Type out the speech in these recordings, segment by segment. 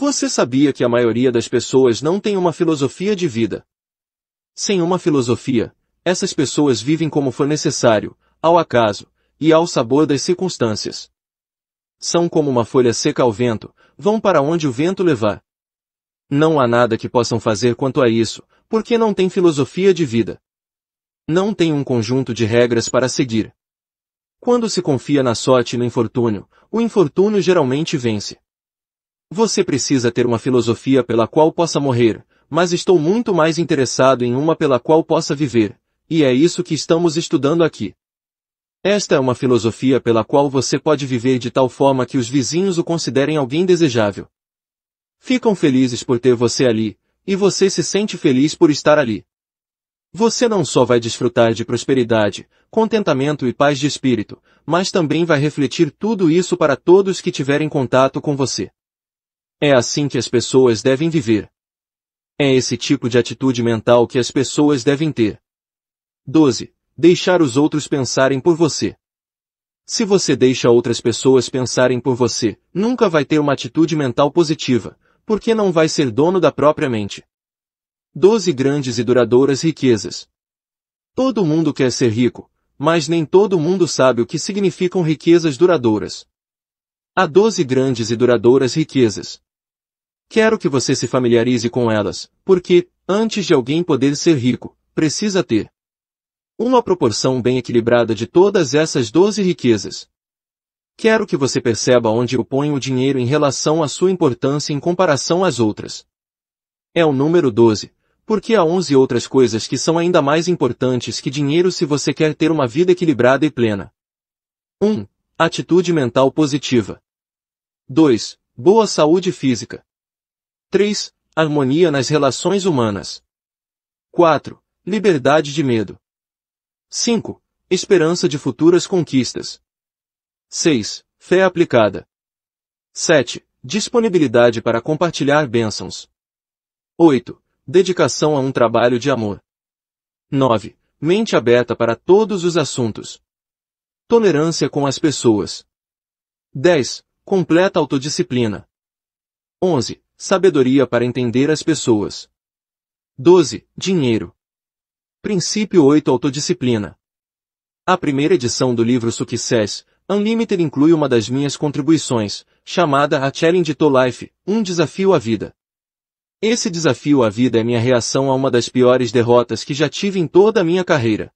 Você sabia que a maioria das pessoas não tem uma filosofia de vida? Sem uma filosofia, essas pessoas vivem como for necessário, ao acaso, e ao sabor das circunstâncias. São como uma folha seca ao vento, vão para onde o vento levar. Não há nada que possam fazer quanto a isso, porque não têm filosofia de vida. Não têm um conjunto de regras para seguir. Quando se confia na sorte e no infortúnio, o infortúnio geralmente vence. Você precisa ter uma filosofia pela qual possa morrer, mas estou muito mais interessado em uma pela qual possa viver, e é isso que estamos estudando aqui. Esta é uma filosofia pela qual você pode viver de tal forma que os vizinhos o considerem alguém desejável. Ficam felizes por ter você ali, e você se sente feliz por estar ali. Você não só vai desfrutar de prosperidade, contentamento e paz de espírito, mas também vai refletir tudo isso para todos que tiverem contato com você. É assim que as pessoas devem viver. É esse tipo de atitude mental que as pessoas devem ter. 12. Deixar os outros pensarem por você. Se você deixa outras pessoas pensarem por você, nunca vai ter uma atitude mental positiva, porque não vai ser dono da própria mente. 12 grandes e duradouras riquezas. Todo mundo quer ser rico, mas nem todo mundo sabe o que significam riquezas duradouras. Há 12 grandes e duradouras riquezas. Quero que você se familiarize com elas, porque, antes de alguém poder ser rico, precisa ter uma proporção bem equilibrada de todas essas 12 riquezas. Quero que você perceba onde eu ponho o dinheiro em relação à sua importância em comparação às outras. É o número 12, porque há 11 outras coisas que são ainda mais importantes que dinheiro se você quer ter uma vida equilibrada e plena. 1. Atitude mental positiva. 2. Boa saúde física. 3. Harmonia nas relações humanas. 4. Liberdade de medo. 5. Esperança de futuras conquistas. 6. Fé aplicada. 7. Disponibilidade para compartilhar bênçãos. 8. Dedicação a um trabalho de amor. 9. Mente aberta para todos os assuntos. Tolerância com as pessoas. 10. Completa autodisciplina. 11. Sabedoria para entender as pessoas. 12. Dinheiro. Princípio 8. Autodisciplina. A primeira edição do livro Success Unlimited inclui uma das minhas contribuições, chamada A Challenge to Life, um desafio à vida. Esse desafio à vida é minha reação a uma das piores derrotas que já tive em toda a minha carreira.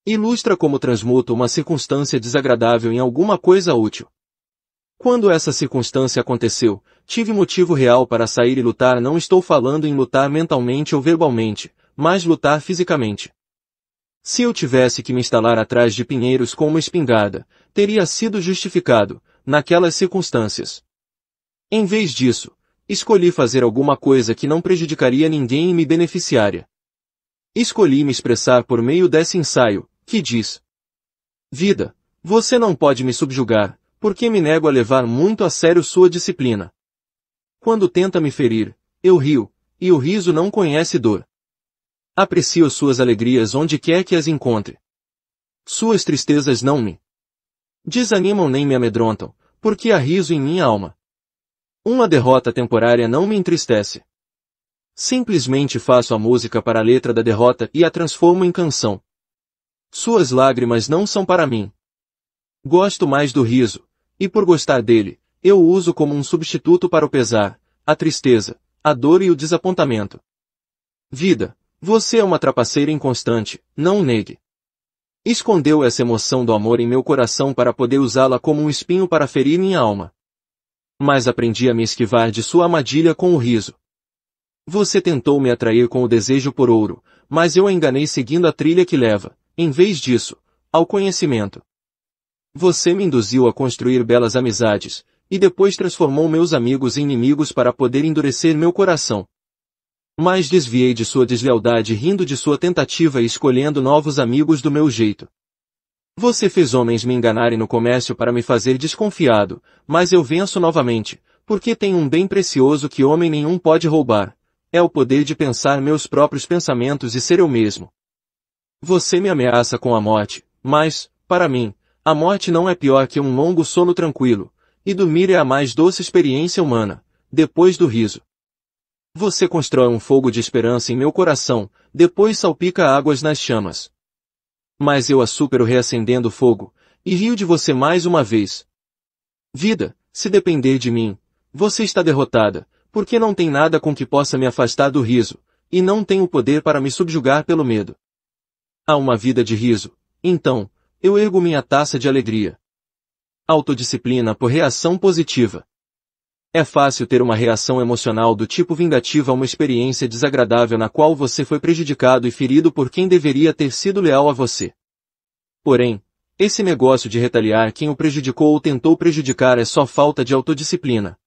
Ilustra como transmuto uma circunstância desagradável em alguma coisa útil. Quando essa circunstância aconteceu, tive motivo real para sair e lutar. Não estou falando em lutar mentalmente ou verbalmente, mas lutar fisicamente. Se eu tivesse que me instalar atrás de pinheiros com uma espingarda, teria sido justificado, naquelas circunstâncias. Em vez disso, escolhi fazer alguma coisa que não prejudicaria ninguém e me beneficiaria. Escolhi me expressar por meio desse ensaio, que diz: Vida, você não pode me subjugar, porque me nego a levar muito a sério sua disciplina. Quando tenta me ferir, eu rio, e o riso não conhece dor. Aprecio suas alegrias onde quer que as encontre. Suas tristezas não me desanimam nem me amedrontam, porque há riso em minha alma. Uma derrota temporária não me entristece. Simplesmente faço a música para a letra da derrota e a transformo em canção. Suas lágrimas não são para mim. Gosto mais do riso, e por gostar dele, eu o uso como um substituto para o pesar, a tristeza, a dor e o desapontamento. Vida, você é uma trapaceira inconstante, não o negue. Escondeu essa emoção do amor em meu coração para poder usá-la como um espinho para ferir minha alma. Mas aprendi a me esquivar de sua armadilha com o riso. Você tentou me atrair com o desejo por ouro, mas eu a enganei seguindo a trilha que leva, em vez disso, ao conhecimento. Você me induziu a construir belas amizades, e depois transformou meus amigos em inimigos para poder endurecer meu coração. Mas desviei de sua deslealdade rindo de sua tentativa e escolhendo novos amigos do meu jeito. Você fez homens me enganarem no comércio para me fazer desconfiado, mas eu venço novamente, porque tenho um bem precioso que homem nenhum pode roubar. É o poder de pensar meus próprios pensamentos e ser eu mesmo. Você me ameaça com a morte, mas, para mim, a morte não é pior que um longo sono tranquilo, e dormir é a mais doce experiência humana, depois do riso. Você constrói um fogo de esperança em meu coração, depois salpica águas nas chamas. Mas eu a supero reacendendo o fogo, e rio de você mais uma vez. Vida, se depender de mim, você está derrotada, porque não tem nada com que possa me afastar do riso, e não tem o poder para me subjugar pelo medo. Há uma vida de riso, então, eu ergo minha taça de alegria. Autodisciplina por reação positiva. É fácil ter uma reação emocional do tipo vingativa a uma experiência desagradável na qual você foi prejudicado e ferido por quem deveria ter sido leal a você. Porém, esse negócio de retaliar quem o prejudicou ou tentou prejudicar é só falta de autodisciplina.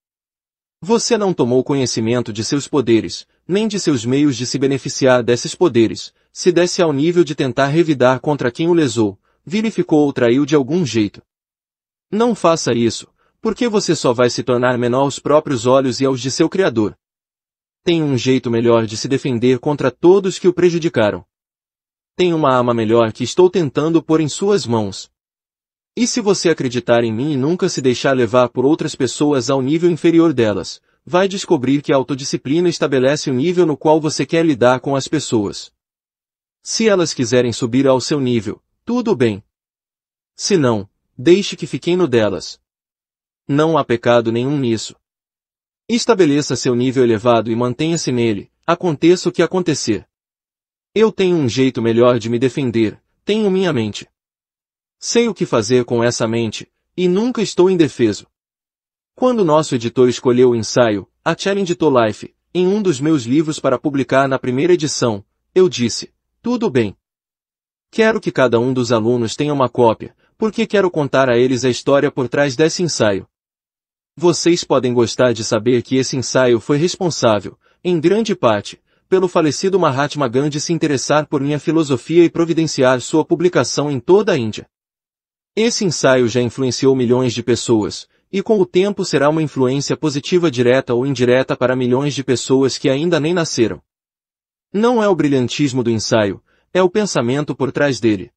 Você não tomou conhecimento de seus poderes, nem de seus meios de se beneficiar desses poderes, se desce ao nível de tentar revidar contra quem o lesou, vilificou ou traiu de algum jeito. Não faça isso, porque você só vai se tornar menor aos próprios olhos e aos de seu Criador. Tem um jeito melhor de se defender contra todos que o prejudicaram. Tem uma arma melhor que estou tentando pôr em suas mãos. E se você acreditar em mim e nunca se deixar levar por outras pessoas ao nível inferior delas, vai descobrir que a autodisciplina estabelece o nível no qual você quer lidar com as pessoas. Se elas quiserem subir ao seu nível, tudo bem. Se não, deixe que fiquem no delas. Não há pecado nenhum nisso. Estabeleça seu nível elevado e mantenha-se nele, aconteça o que acontecer. Eu tenho um jeito melhor de me defender, tenho minha mente. Sei o que fazer com essa mente, e nunca estou indefeso. Quando nosso editor escolheu o ensaio, A Challenge to Life, em um dos meus livros para publicar na primeira edição, eu disse, tudo bem. Quero que cada um dos alunos tenha uma cópia, porque quero contar a eles a história por trás desse ensaio. Vocês podem gostar de saber que esse ensaio foi responsável, em grande parte, pelo falecido Mahatma Gandhi se interessar por minha filosofia e providenciar sua publicação em toda a Índia. Esse ensaio já influenciou milhões de pessoas, e com o tempo será uma influência positiva direta ou indireta para milhões de pessoas que ainda nem nasceram. Não é o brilhantismo do ensaio, é o pensamento por trás dele.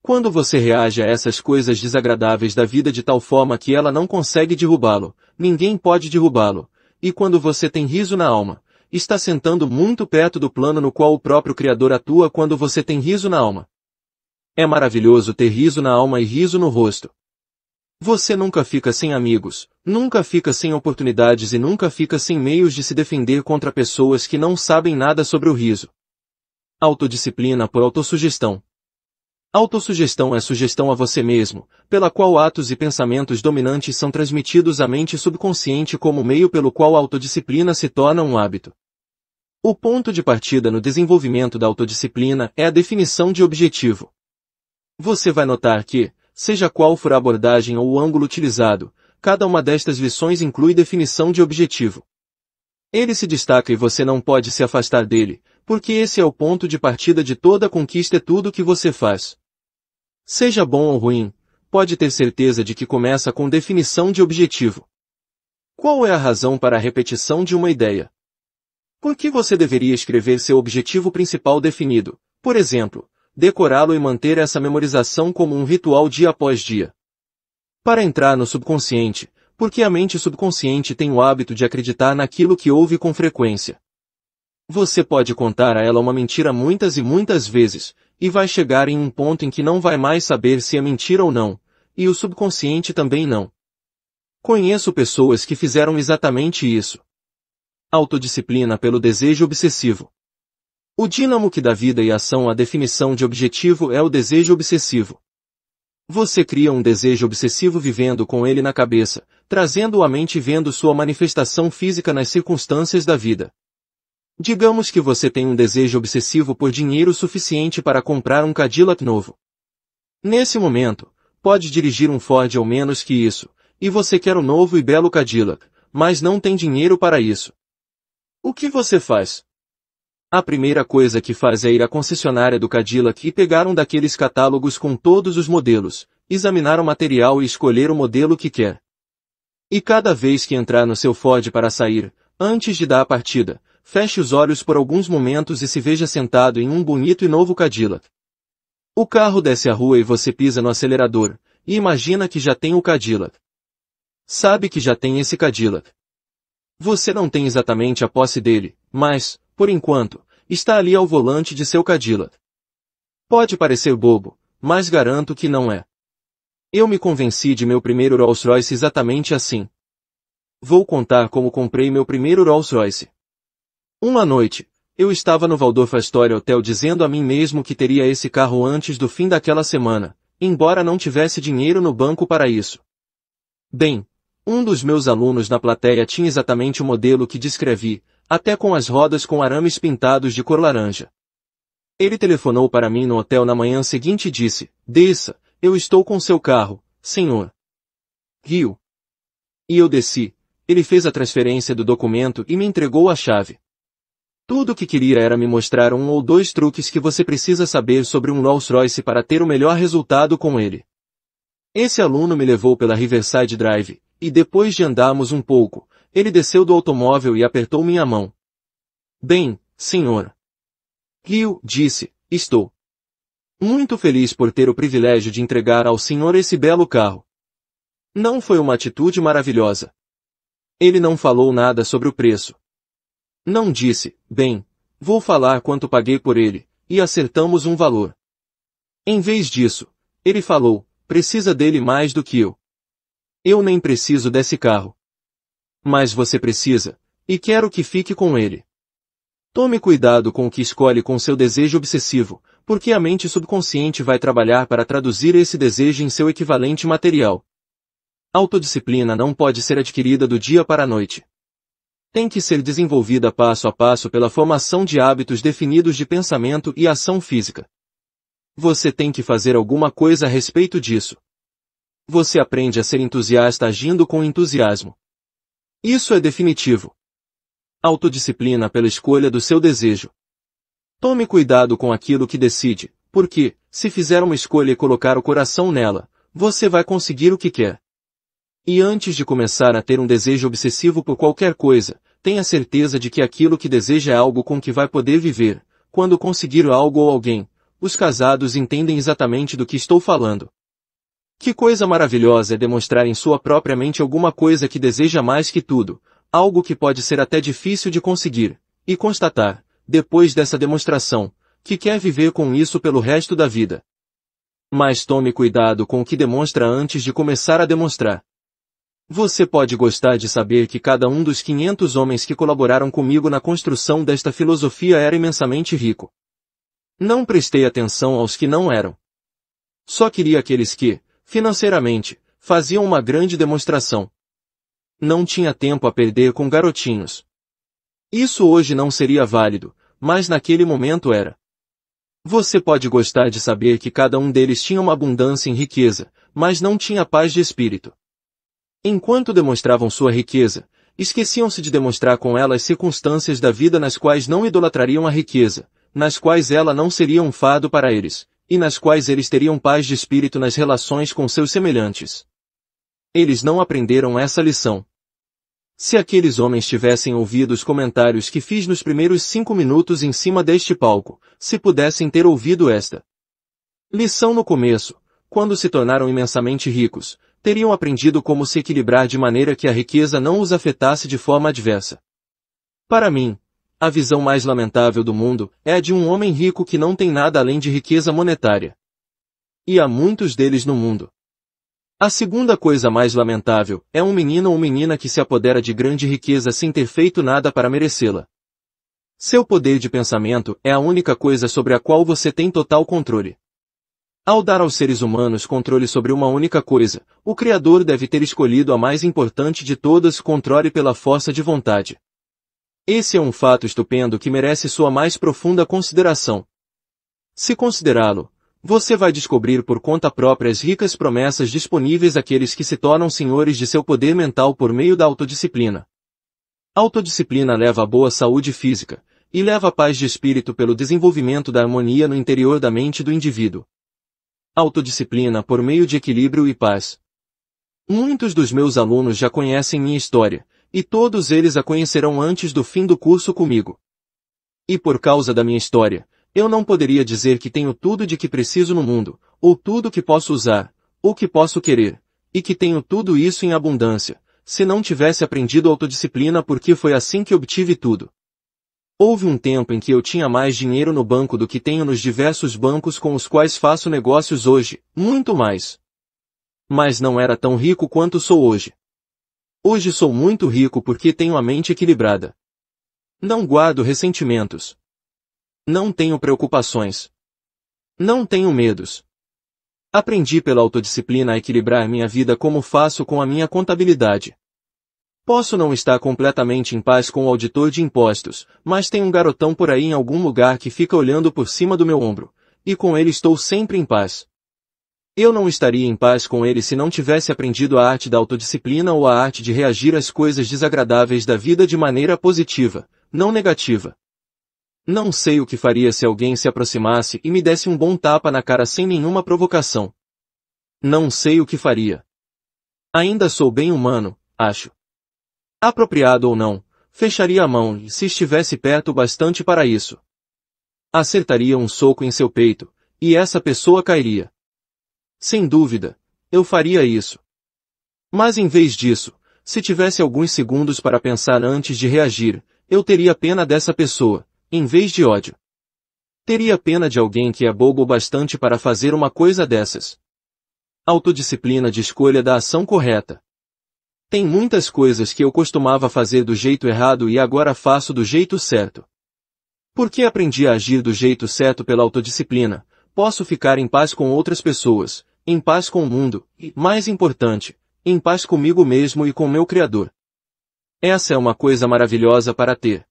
Quando você reage a essas coisas desagradáveis da vida de tal forma que ela não consegue derrubá-lo, ninguém pode derrubá-lo, e quando você tem riso na alma, está sentando muito perto do plano no qual o próprio Criador atua quando você tem riso na alma. É maravilhoso ter riso na alma e riso no rosto. Você nunca fica sem amigos, nunca fica sem oportunidades e nunca fica sem meios de se defender contra pessoas que não sabem nada sobre o riso. Autodisciplina por autossugestão. Autossugestão é sugestão a você mesmo, pela qual atos e pensamentos dominantes são transmitidos à mente subconsciente como meio pelo qual a autodisciplina se torna um hábito. O ponto de partida no desenvolvimento da autodisciplina é a definição de objetivo. Você vai notar que, seja qual for a abordagem ou o ângulo utilizado, cada uma destas lições inclui definição de objetivo. Ele se destaca e você não pode se afastar dele, porque esse é o ponto de partida de toda conquista e tudo que você faz. Seja bom ou ruim, pode ter certeza de que começa com definição de objetivo. Qual é a razão para a repetição de uma ideia? Por que você deveria escrever seu objetivo principal definido, por exemplo, decorá-lo e manter essa memorização como um ritual dia após dia? Para entrar no subconsciente, porque a mente subconsciente tem o hábito de acreditar naquilo que ouve com frequência. Você pode contar a ela uma mentira muitas e muitas vezes, e vai chegar em um ponto em que não vai mais saber se é mentira ou não, e o subconsciente também não. Conheço pessoas que fizeram exatamente isso. Autodisciplina pelo desejo obsessivo. O dínamo que dá vida e ação à definição de objetivo é o desejo obsessivo. Você cria um desejo obsessivo vivendo com ele na cabeça, trazendo-o à mente e vendo sua manifestação física nas circunstâncias da vida. Digamos que você tem um desejo obsessivo por dinheiro suficiente para comprar um Cadillac novo. Nesse momento, pode dirigir um Ford ou menos que isso, e você quer um novo e belo Cadillac, mas não tem dinheiro para isso. O que você faz? A primeira coisa que faz é ir à concessionária do Cadillac e pegar um daqueles catálogos com todos os modelos, examinar o material e escolher o modelo que quer. E cada vez que entrar no seu Ford para sair, antes de dar a partida, feche os olhos por alguns momentos e se veja sentado em um bonito e novo Cadillac. O carro desce a rua e você pisa no acelerador, e imagina que já tem o Cadillac. Sabe que já tem esse Cadillac. Você não tem exatamente a posse dele, mas, por enquanto, está ali ao volante de seu Cadillac. Pode parecer bobo, mas garanto que não é. Eu me convenci de meu primeiro Rolls-Royce exatamente assim. Vou contar como comprei meu primeiro Rolls-Royce. Uma noite, eu estava no Waldorf Astoria Hotel dizendo a mim mesmo que teria esse carro antes do fim daquela semana, embora não tivesse dinheiro no banco para isso. Bem, um dos meus alunos na plateia tinha exatamente o modelo que descrevi, até com as rodas com arames pintados de cor laranja. Ele telefonou para mim no hotel na manhã seguinte e disse: "Desça, eu estou com seu carro, senhor." Riu. E eu desci. Ele fez a transferência do documento e me entregou a chave. Tudo o que queria era me mostrar um ou dois truques que você precisa saber sobre um Rolls-Royce para ter o melhor resultado com ele. Esse aluno me levou pela Riverside Drive, e depois de andarmos um pouco, ele desceu do automóvel e apertou minha mão. "Bem, senhor." Riu, disse, "estou muito feliz por ter o privilégio de entregar ao senhor esse belo carro." Não foi uma atitude maravilhosa? Ele não falou nada sobre o preço. Não disse: "Bem, vou falar quanto paguei por ele", e acertamos um valor. Em vez disso, ele falou: "Precisa dele mais do que eu. Eu nem preciso desse carro. Mas você precisa, e quero que fique com ele." Tome cuidado com o que escolhe com seu desejo obsessivo, porque a mente subconsciente vai trabalhar para traduzir esse desejo em seu equivalente material. Autodisciplina não pode ser adquirida do dia para a noite. Tem que ser desenvolvida passo a passo pela formação de hábitos definidos de pensamento e ação física. Você tem que fazer alguma coisa a respeito disso. Você aprende a ser entusiasta agindo com entusiasmo. Isso é definitivo. Autodisciplina pela escolha do seu desejo. Tome cuidado com aquilo que decide, porque, se fizer uma escolha e colocar o coração nela, você vai conseguir o que quer. E antes de começar a ter um desejo obsessivo por qualquer coisa, tenha certeza de que aquilo que deseja é algo com que vai poder viver. Quando conseguir algo ou alguém, os casados entendem exatamente do que estou falando. Que coisa maravilhosa é demonstrar em sua própria mente alguma coisa que deseja mais que tudo, algo que pode ser até difícil de conseguir, e constatar, depois dessa demonstração, que quer viver com isso pelo resto da vida. Mas tome cuidado com o que demonstra antes de começar a demonstrar. Você pode gostar de saber que cada um dos 500 homens que colaboraram comigo na construção desta filosofia era imensamente rico. Não prestei atenção aos que não eram. Só queria aqueles que, financeiramente, faziam uma grande demonstração. Não tinha tempo a perder com garotinhos. Isso hoje não seria válido, mas naquele momento era. Você pode gostar de saber que cada um deles tinha uma abundância em riqueza, mas não tinha paz de espírito. Enquanto demonstravam sua riqueza, esqueciam-se de demonstrar com ela as circunstâncias da vida nas quais não idolatrariam a riqueza, nas quais ela não seria um fardo para eles, e nas quais eles teriam paz de espírito nas relações com seus semelhantes. Eles não aprenderam essa lição. Se aqueles homens tivessem ouvido os comentários que fiz nos primeiros 5 minutos em cima deste palco, se pudessem ter ouvido esta lição no começo, quando se tornaram imensamente ricos, teriam aprendido como se equilibrar de maneira que a riqueza não os afetasse de forma adversa. Para mim, a visão mais lamentável do mundo é a de um homem rico que não tem nada além de riqueza monetária. E há muitos deles no mundo. A segunda coisa mais lamentável é um menino ou menina que se apodera de grande riqueza sem ter feito nada para merecê-la. Seu poder de pensamento é a única coisa sobre a qual você tem total controle. Ao dar aos seres humanos controle sobre uma única coisa, o Criador deve ter escolhido a mais importante de todas: controle pela força de vontade. Esse é um fato estupendo que merece sua mais profunda consideração. Se considerá-lo, você vai descobrir por conta própria as ricas promessas disponíveis àqueles que se tornam senhores de seu poder mental por meio da autodisciplina. Autodisciplina leva a boa saúde física, e leva a paz de espírito pelo desenvolvimento da harmonia no interior da mente do indivíduo. Autodisciplina por meio de equilíbrio e paz. Muitos dos meus alunos já conhecem minha história, e todos eles a conhecerão antes do fim do curso comigo. E por causa da minha história, eu não poderia dizer que tenho tudo de que preciso no mundo, ou tudo que posso usar, ou que posso querer, e que tenho tudo isso em abundância, se não tivesse aprendido autodisciplina porque foi assim que obtive tudo. Houve um tempo em que eu tinha mais dinheiro no banco do que tenho nos diversos bancos com os quais faço negócios hoje, muito mais. Mas não era tão rico quanto sou hoje. Hoje sou muito rico porque tenho a mente equilibrada. Não guardo ressentimentos. Não tenho preocupações. Não tenho medos. Aprendi pela autodisciplina a equilibrar minha vida como faço com a minha contabilidade. Posso não estar completamente em paz com o auditor de impostos, mas tem um garotão por aí em algum lugar que fica olhando por cima do meu ombro, e com ele estou sempre em paz. Eu não estaria em paz com ele se não tivesse aprendido a arte da autodisciplina ou a arte de reagir às coisas desagradáveis da vida de maneira positiva, não negativa. Não sei o que faria se alguém se aproximasse e me desse um bom tapa na cara sem nenhuma provocação. Não sei o que faria. Ainda sou bem humano, acho. Apropriado ou não, fecharia a mão se estivesse perto bastante para isso. Acertaria um soco em seu peito, e essa pessoa cairia. Sem dúvida, eu faria isso. Mas em vez disso, se tivesse alguns segundos para pensar antes de reagir, eu teria pena dessa pessoa, em vez de ódio. Teria pena de alguém que é bobo bastante para fazer uma coisa dessas. Autodisciplina de escolha da ação correta. Tem muitas coisas que eu costumava fazer do jeito errado e agora faço do jeito certo. Porque aprendi a agir do jeito certo pela autodisciplina, posso ficar em paz com outras pessoas, em paz com o mundo, e, mais importante, em paz comigo mesmo e com meu Criador. Essa é uma coisa maravilhosa para ter.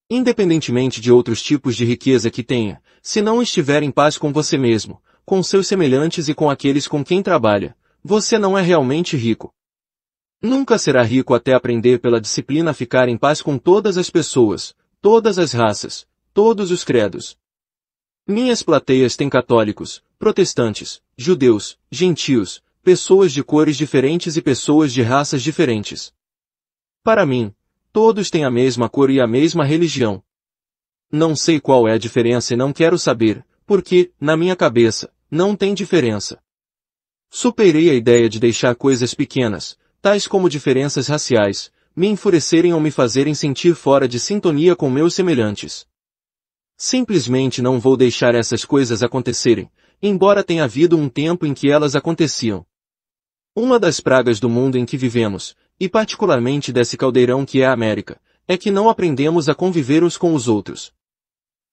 Independentemente de outros tipos de riqueza que tenha, se não estiver em paz com você mesmo, com seus semelhantes e com aqueles com quem trabalha, você não é realmente rico. Nunca será rico até aprender pela disciplina a ficar em paz com todas as pessoas, todas as raças, todos os credos. Minhas plateias têm católicos, protestantes, judeus, gentios, pessoas de cores diferentes e pessoas de raças diferentes. Para mim, todos têm a mesma cor e a mesma religião. Não sei qual é a diferença e não quero saber, porque, na minha cabeça, não tem diferença. Superei a ideia de deixar coisas pequenas, tais como diferenças raciais, me enfurecerem ou me fazerem sentir fora de sintonia com meus semelhantes. Simplesmente não vou deixar essas coisas acontecerem, embora tenha havido um tempo em que elas aconteciam. Uma das pragas do mundo em que vivemos, e particularmente desse caldeirão que é a América, é que não aprendemos a conviver uns com os outros.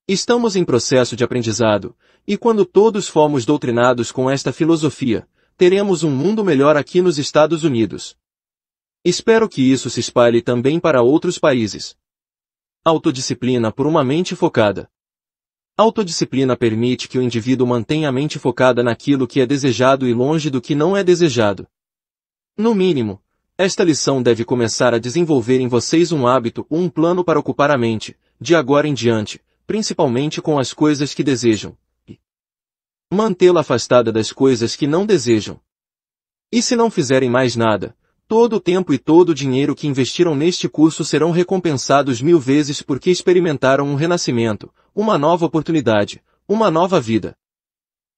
Estamos em processo de aprendizado, e quando todos formos doutrinados com esta filosofia, teremos um mundo melhor aqui nos Estados Unidos. Espero que isso se espalhe também para outros países. Autodisciplina por uma mente focada. Autodisciplina permite que o indivíduo mantenha a mente focada naquilo que é desejado e longe do que não é desejado. No mínimo, esta lição deve começar a desenvolver em vocês um hábito ou um plano para ocupar a mente, de agora em diante, principalmente com as coisas que desejam, e mantê-la afastada das coisas que não desejam. E se não fizerem mais nada, todo o tempo e todo o dinheiro que investiram neste curso serão recompensados 1000 vezes porque experimentaram um renascimento, uma nova oportunidade, uma nova vida.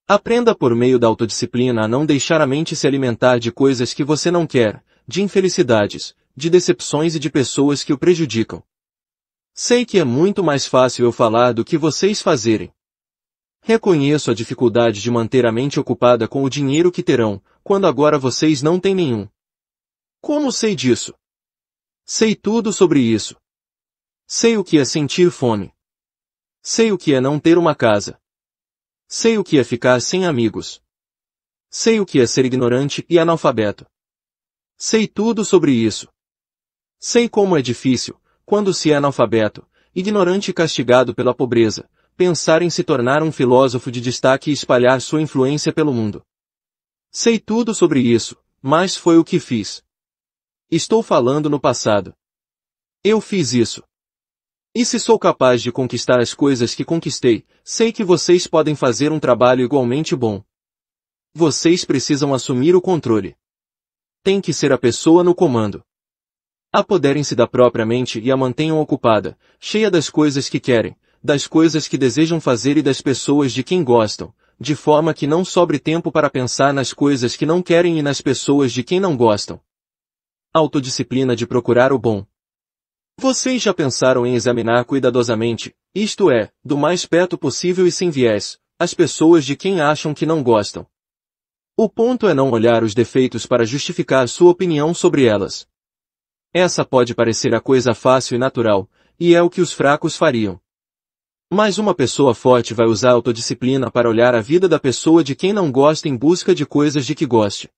Aprenda por meio da autodisciplina a não deixar a mente se alimentar de coisas que você não quer, de infelicidades, de decepções e de pessoas que o prejudicam. Sei que é muito mais fácil eu falar do que vocês fazerem. Reconheço a dificuldade de manter a mente ocupada com o dinheiro que terão, quando agora vocês não têm nenhum. Como sei disso? Sei tudo sobre isso. Sei o que é sentir fome. Sei o que é não ter uma casa. Sei o que é ficar sem amigos. Sei o que é ser ignorante e analfabeto. Sei tudo sobre isso. Sei como é difícil, quando se é analfabeto, ignorante e castigado pela pobreza, pensar em se tornar um filósofo de destaque e espalhar sua influência pelo mundo. Sei tudo sobre isso, mas foi o que fiz. Estou falando no passado. Eu fiz isso. E se sou capaz de conquistar as coisas que conquistei, sei que vocês podem fazer um trabalho igualmente bom. Vocês precisam assumir o controle. Tem que ser a pessoa no comando. Apoderem-se da própria mente e a mantenham ocupada, cheia das coisas que querem, das coisas que desejam fazer e das pessoas de quem gostam, de forma que não sobre tempo para pensar nas coisas que não querem e nas pessoas de quem não gostam. Autodisciplina de procurar o bom. Vocês já pensaram em examinar cuidadosamente, isto é, do mais perto possível e sem viés, as pessoas de quem acham que não gostam? O ponto é não olhar os defeitos para justificar sua opinião sobre elas. Essa pode parecer a coisa fácil e natural, e é o que os fracos fariam. Mas uma pessoa forte vai usar a autodisciplina para olhar a vida da pessoa de quem não gosta em busca de coisas de que goste.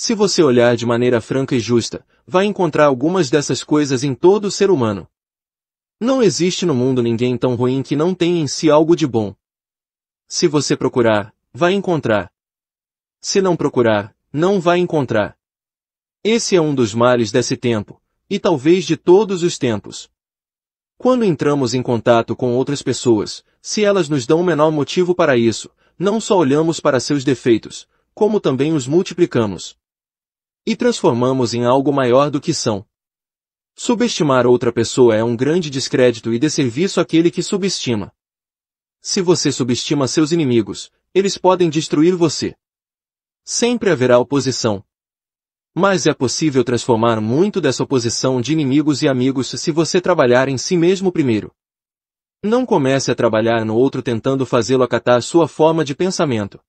Se você olhar de maneira franca e justa, vai encontrar algumas dessas coisas em todo ser humano. Não existe no mundo ninguém tão ruim que não tenha em si algo de bom. Se você procurar, vai encontrar. Se não procurar, não vai encontrar. Esse é um dos males desse tempo, e talvez de todos os tempos. Quando entramos em contato com outras pessoas, se elas nos dão o menor motivo para isso, não só olhamos para seus defeitos, como também os multiplicamos. E transformamos em algo maior do que são. Subestimar outra pessoa é um grande descrédito e desserviço àquele que subestima. Se você subestima seus inimigos, eles podem destruir você. Sempre haverá oposição. Mas é possível transformar muito dessa oposição de inimigos e amigos se você trabalhar em si mesmo primeiro. Não comece a trabalhar no outro tentando fazê-lo acatar sua forma de pensamento.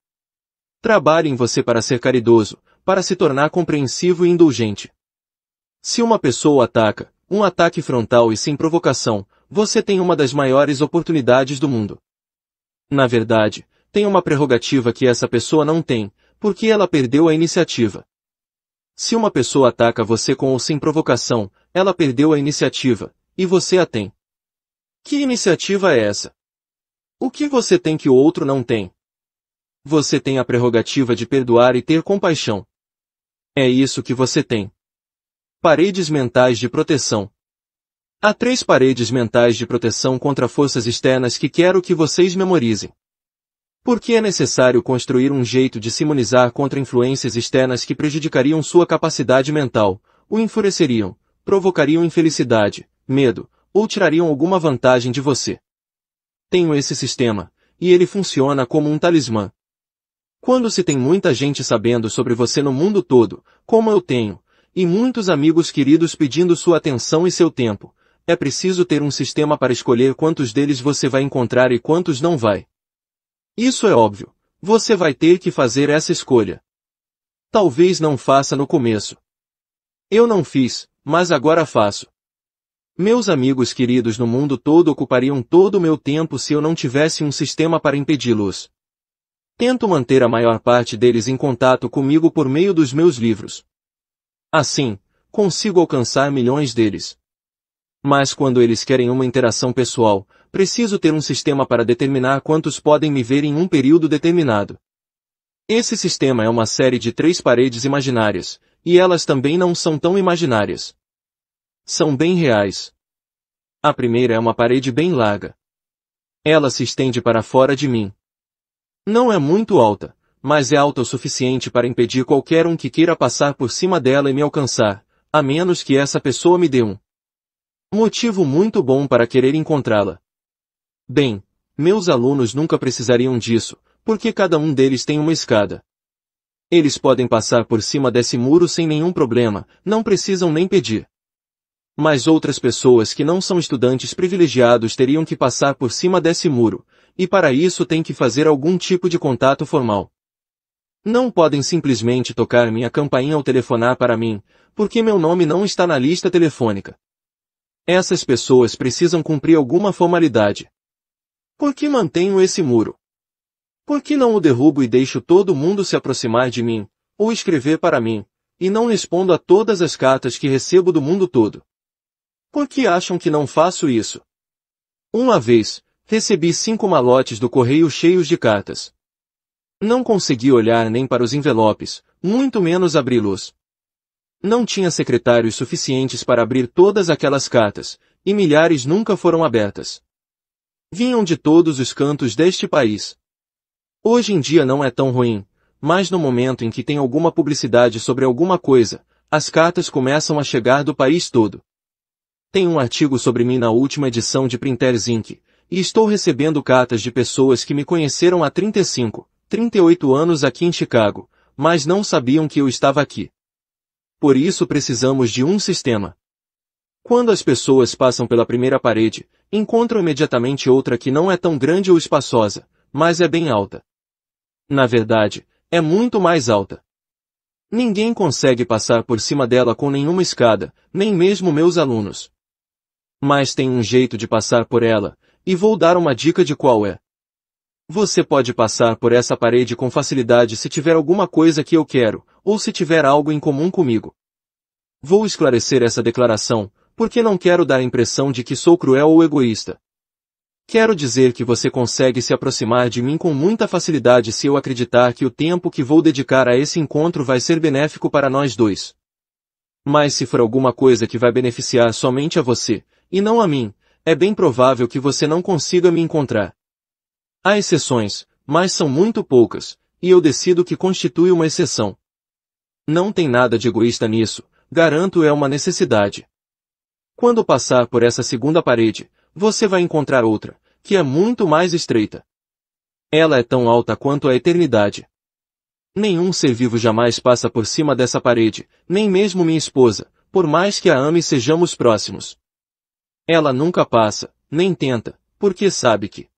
Trabalhe em você para ser caridoso, para se tornar compreensivo e indulgente. Se uma pessoa ataca, um ataque frontal e sem provocação, você tem uma das maiores oportunidades do mundo. Na verdade, tem uma prerrogativa que essa pessoa não tem, porque ela perdeu a iniciativa. Se uma pessoa ataca você com ou sem provocação, ela perdeu a iniciativa, e você a tem. Que iniciativa é essa? O que você tem que o outro não tem? Você tem a prerrogativa de perdoar e ter compaixão. É isso que você tem. Paredes mentais de proteção. Há 3 paredes mentais de proteção contra forças externas que quero que vocês memorizem. Porque é necessário construir um jeito de se imunizar contra influências externas que prejudicariam sua capacidade mental, o enfureceriam, provocariam infelicidade, medo, ou tirariam alguma vantagem de você. Tenho esse sistema, e ele funciona como um talismã. Quando se tem muita gente sabendo sobre você no mundo todo, como eu tenho, e muitos amigos queridos pedindo sua atenção e seu tempo, é preciso ter um sistema para escolher quantos deles você vai encontrar e quantos não vai. Isso é óbvio, você vai ter que fazer essa escolha. Talvez não faça no começo. Eu não fiz, mas agora faço. Meus amigos queridos no mundo todo ocupariam todo o meu tempo se eu não tivesse um sistema para impedi-los. Tento manter a maior parte deles em contato comigo por meio dos meus livros. Assim, consigo alcançar milhões deles. Mas quando eles querem uma interação pessoal, preciso ter um sistema para determinar quantos podem me ver em um período determinado. Esse sistema é uma série de 3 paredes imaginárias, e elas também não são tão imaginárias. São bem reais. A primeira é uma parede bem larga. Ela se estende para fora de mim. Não é muito alta, mas é alta o suficiente para impedir qualquer um que queira passar por cima dela e me alcançar, a menos que essa pessoa me dê um motivo muito bom para querer encontrá-la. Bem, meus alunos nunca precisariam disso, porque cada um deles tem uma escada. Eles podem passar por cima desse muro sem nenhum problema, não precisam nem pedir. Mas outras pessoas que não são estudantes privilegiados teriam que passar por cima desse muro, e para isso têm que fazer algum tipo de contato formal. Não podem simplesmente tocar minha campainha ou telefonar para mim, porque meu nome não está na lista telefônica. Essas pessoas precisam cumprir alguma formalidade. Por que mantenho esse muro? Por que não o derrubo e deixo todo mundo se aproximar de mim, ou escrever para mim, e não respondo a todas as cartas que recebo do mundo todo? Por que acham que não faço isso? Uma vez, recebi 5 malotes do correio cheios de cartas. Não consegui olhar nem para os envelopes, muito menos abri-los. Não tinha secretários suficientes para abrir todas aquelas cartas, e milhares nunca foram abertas. Vinham de todos os cantos deste país. Hoje em dia não é tão ruim, mas no momento em que tem alguma publicidade sobre alguma coisa, as cartas começam a chegar do país todo. Tem um artigo sobre mim na última edição de Printers Inc., e estou recebendo cartas de pessoas que me conheceram há 35, 38 anos aqui em Chicago, mas não sabiam que eu estava aqui. Por isso precisamos de um sistema. Quando as pessoas passam pela primeira parede, encontram imediatamente outra que não é tão grande ou espaçosa, mas é bem alta. Na verdade, é muito mais alta. Ninguém consegue passar por cima dela com nenhuma escada, nem mesmo meus alunos. Mas tem um jeito de passar por ela, e vou dar uma dica de qual é. Você pode passar por essa parede com facilidade se tiver alguma coisa que eu quero, ou se tiver algo em comum comigo. Vou esclarecer essa declaração, porque não quero dar a impressão de que sou cruel ou egoísta. Quero dizer que você consegue se aproximar de mim com muita facilidade se eu acreditar que o tempo que vou dedicar a esse encontro vai ser benéfico para nós dois. Mas se for alguma coisa que vai beneficiar somente a você, e não a mim, é bem provável que você não consiga me encontrar. Há exceções, mas são muito poucas, e eu decido que constitui uma exceção. Não tem nada de egoísta nisso, garanto é uma necessidade. Quando passar por essa segunda parede, você vai encontrar outra, que é muito mais estreita. Ela é tão alta quanto a eternidade. Nenhum ser vivo jamais passa por cima dessa parede, nem mesmo minha esposa, por mais que a ame e sejamos próximos. Ela nunca passa, nem tenta, porque sabe que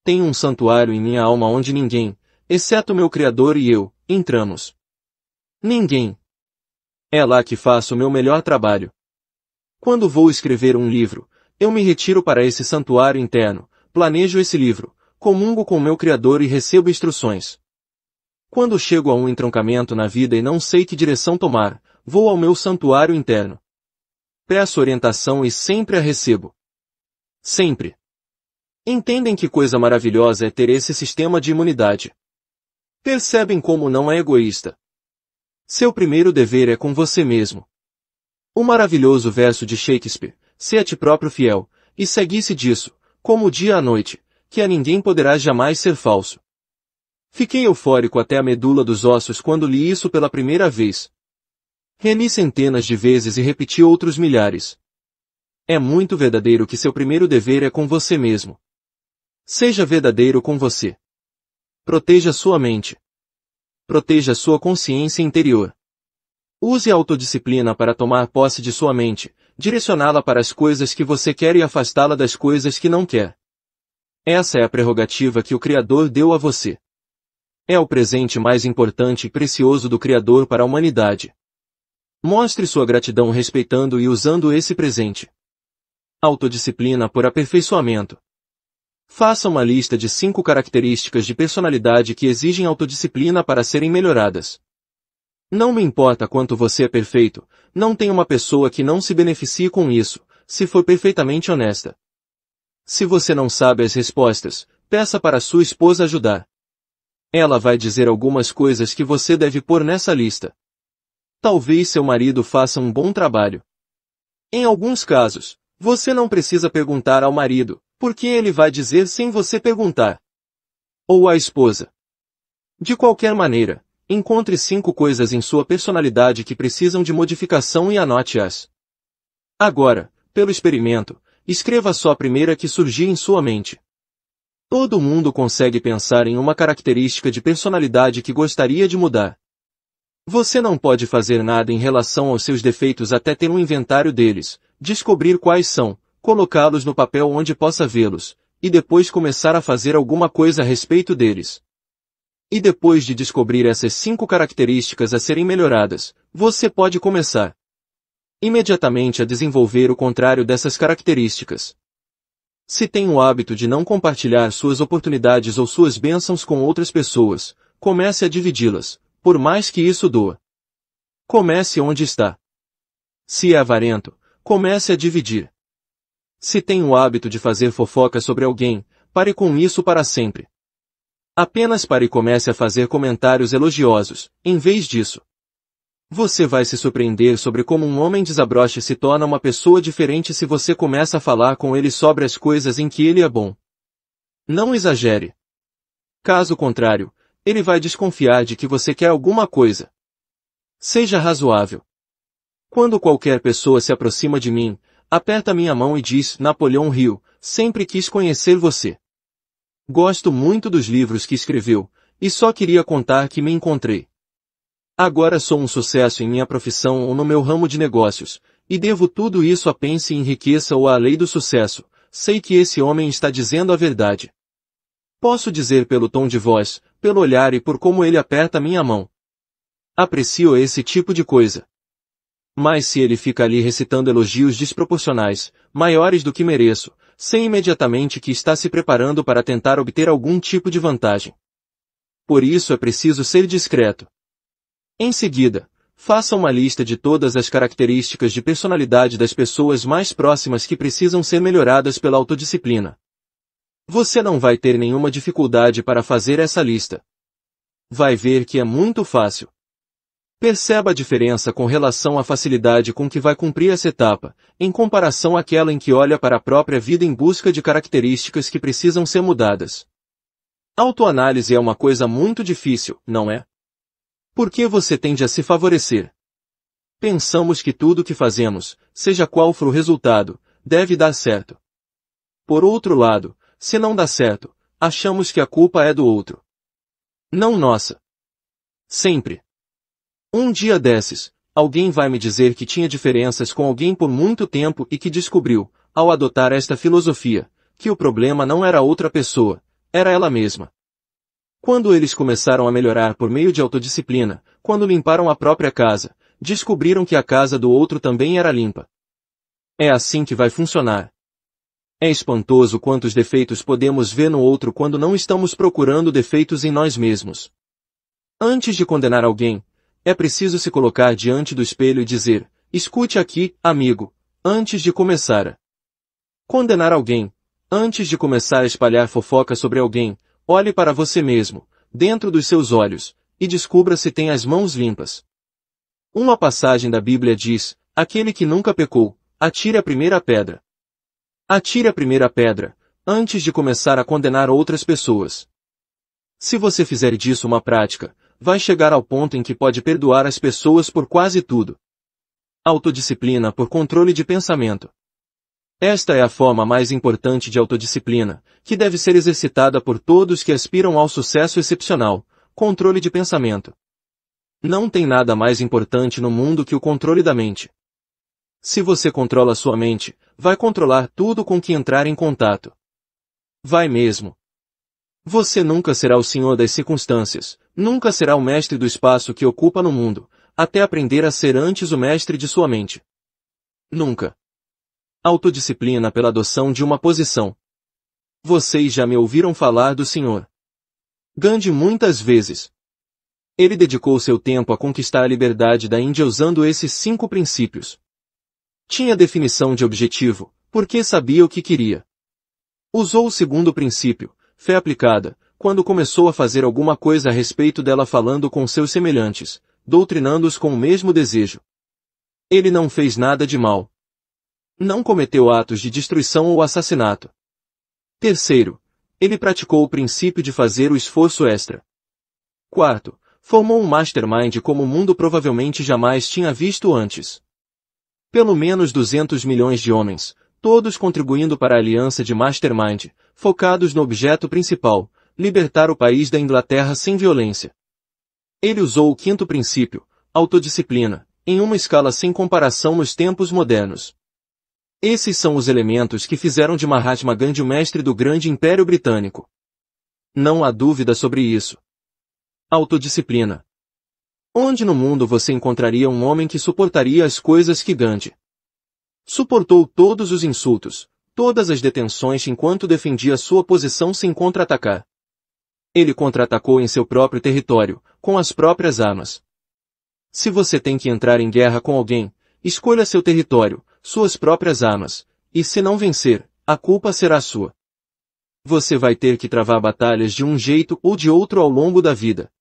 tem um santuário em minha alma onde ninguém, exceto meu Criador e eu, entramos. Ninguém. É lá que faço o meu melhor trabalho. Quando vou escrever um livro, eu me retiro para esse santuário interno, planejo esse livro, comungo com meu Criador e recebo instruções. Quando chego a um entroncamento na vida e não sei que direção tomar, vou ao meu santuário interno. Peço orientação e sempre a recebo. Sempre. Entendem que coisa maravilhosa é ter esse sistema de imunidade. Percebem como não é egoísta. Seu primeiro dever é com você mesmo. O maravilhoso verso de Shakespeare, se a ti próprio fiel, e segue-se disso, como o dia à noite, que a ninguém poderá jamais ser falso. Fiquei eufórico até a medula dos ossos quando li isso pela primeira vez. Reli centenas de vezes e repeti outros milhares. É muito verdadeiro que seu primeiro dever é com você mesmo. Seja verdadeiro com você. Proteja sua mente. Proteja sua consciência interior. Use a autodisciplina para tomar posse de sua mente, direcioná-la para as coisas que você quer e afastá-la das coisas que não quer. Essa é a prerrogativa que o Criador deu a você. É o presente mais importante e precioso do Criador para a humanidade. Mostre sua gratidão respeitando e usando esse presente. Autodisciplina por aperfeiçoamento. Faça uma lista de 5 características de personalidade que exigem autodisciplina para serem melhoradas. Não me importa quanto você é perfeito, não tem uma pessoa que não se beneficie com isso, se for perfeitamente honesta. Se você não sabe as respostas, peça para sua esposa ajudar. Ela vai dizer algumas coisas que você deve pôr nessa lista. Talvez seu marido faça um bom trabalho. Em alguns casos, você não precisa perguntar ao marido, porque ele vai dizer sem você perguntar. Ou à esposa. De qualquer maneira, encontre 5 coisas em sua personalidade que precisam de modificação e anote-as. Agora, pelo experimento, escreva só a primeira que surgir em sua mente. Todo mundo consegue pensar em uma característica de personalidade que gostaria de mudar. Você não pode fazer nada em relação aos seus defeitos até ter um inventário deles, descobrir quais são, colocá-los no papel onde possa vê-los, e depois começar a fazer alguma coisa a respeito deles. E depois de descobrir essas 5 características a serem melhoradas, você pode começar imediatamente a desenvolver o contrário dessas características. Se tem o hábito de não compartilhar suas oportunidades ou suas bênçãos com outras pessoas, comece a dividi-las, por mais que isso doa. Comece onde está. Se é avarento, comece a dividir. Se tem o hábito de fazer fofoca sobre alguém, pare com isso para sempre. Apenas pare e comece a fazer comentários elogiosos, em vez disso. Você vai se surpreender sobre como um homem desabroche se torna uma pessoa diferente se você começa a falar com ele sobre as coisas em que ele é bom. Não exagere. Caso contrário, ele vai desconfiar de que você quer alguma coisa. Seja razoável. Quando qualquer pessoa se aproxima de mim, aperta minha mão e diz: Napoleão Hill, sempre quis conhecer você. Gosto muito dos livros que escreveu, e só queria contar que me encontrei. Agora sou um sucesso em minha profissão ou no meu ramo de negócios, e devo tudo isso a Pense em Riqueza ou à lei do sucesso. Sei que esse homem está dizendo a verdade. Posso dizer pelo tom de voz, pelo olhar e por como ele aperta minha mão. Aprecio esse tipo de coisa. Mas se ele fica ali recitando elogios desproporcionais, maiores do que mereço, sei imediatamente que está se preparando para tentar obter algum tipo de vantagem. Por isso é preciso ser discreto. Em seguida, faça uma lista de todas as características de personalidade das pessoas mais próximas que precisam ser melhoradas pela autodisciplina. Você não vai ter nenhuma dificuldade para fazer essa lista. Vai ver que é muito fácil. Perceba a diferença com relação à facilidade com que vai cumprir essa etapa, em comparação àquela em que olha para a própria vida em busca de características que precisam ser mudadas. Autoanálise é uma coisa muito difícil, não é? Por que você tende a se favorecer? Pensamos que tudo o que fazemos, seja qual for o resultado, deve dar certo. Por outro lado, se não dá certo, achamos que a culpa é do outro. Não nossa. Sempre. Um dia desses, alguém vai me dizer que tinha diferenças com alguém por muito tempo e que descobriu, ao adotar esta filosofia, que o problema não era outra pessoa, era ela mesma. Quando eles começaram a melhorar por meio de autodisciplina, quando limparam a própria casa, descobriram que a casa do outro também era limpa. É assim que vai funcionar. É espantoso quantos defeitos podemos ver no outro quando não estamos procurando defeitos em nós mesmos. Antes de condenar alguém, é preciso se colocar diante do espelho e dizer, escute aqui, amigo, antes de começar a condenar alguém, antes de começar a espalhar fofoca sobre alguém, olhe para você mesmo, dentro dos seus olhos, e descubra se tem as mãos limpas. Uma passagem da Bíblia diz, aquele que nunca pecou, atire a primeira pedra. Atire a primeira pedra, antes de começar a condenar outras pessoas. Se você fizer disso uma prática, vai chegar ao ponto em que pode perdoar as pessoas por quase tudo. Autodisciplina por controle de pensamento. Esta é a forma mais importante de autodisciplina, que deve ser exercitada por todos que aspiram ao sucesso excepcional, controle de pensamento. Não tem nada mais importante no mundo que o controle da mente. Se você controla sua mente, vai controlar tudo com que entrar em contato. Vai mesmo. Você nunca será o senhor das circunstâncias, nunca será o mestre do espaço que ocupa no mundo, até aprender a ser antes o mestre de sua mente. Nunca. Autodisciplina pela adoção de uma posição. Vocês já me ouviram falar do Sr. Gandhi muitas vezes. Ele dedicou seu tempo a conquistar a liberdade da Índia usando esses 5 princípios. Tinha definição de objetivo, porque sabia o que queria. Usou o segundo princípio, fé aplicada, quando começou a fazer alguma coisa a respeito dela falando com seus semelhantes, doutrinando-os com o mesmo desejo. Ele não fez nada de mal. Não cometeu atos de destruição ou assassinato. Terceiro, ele praticou o princípio de fazer o esforço extra. Quarto, formou um mastermind como o mundo provavelmente jamais tinha visto antes. Pelo menos 200 milhões de homens, todos contribuindo para a aliança de mastermind, focados no objeto principal, libertar o país da Inglaterra sem violência. Ele usou o quinto princípio, autodisciplina, em uma escala sem comparação nos tempos modernos. Esses são os elementos que fizeram de Mahatma Gandhi o mestre do grande Império Britânico. Não há dúvida sobre isso. Autodisciplina. Onde no mundo você encontraria um homem que suportaria as coisas que Gandhi suportou? Todos os insultos, todas as detenções enquanto defendia sua posição sem contra-atacar. Ele contra-atacou em seu próprio território, com as próprias armas. Se você tem que entrar em guerra com alguém, escolha seu território, suas próprias armas, e se não vencer, a culpa será sua. Você vai ter que travar batalhas de um jeito ou de outro ao longo da vida.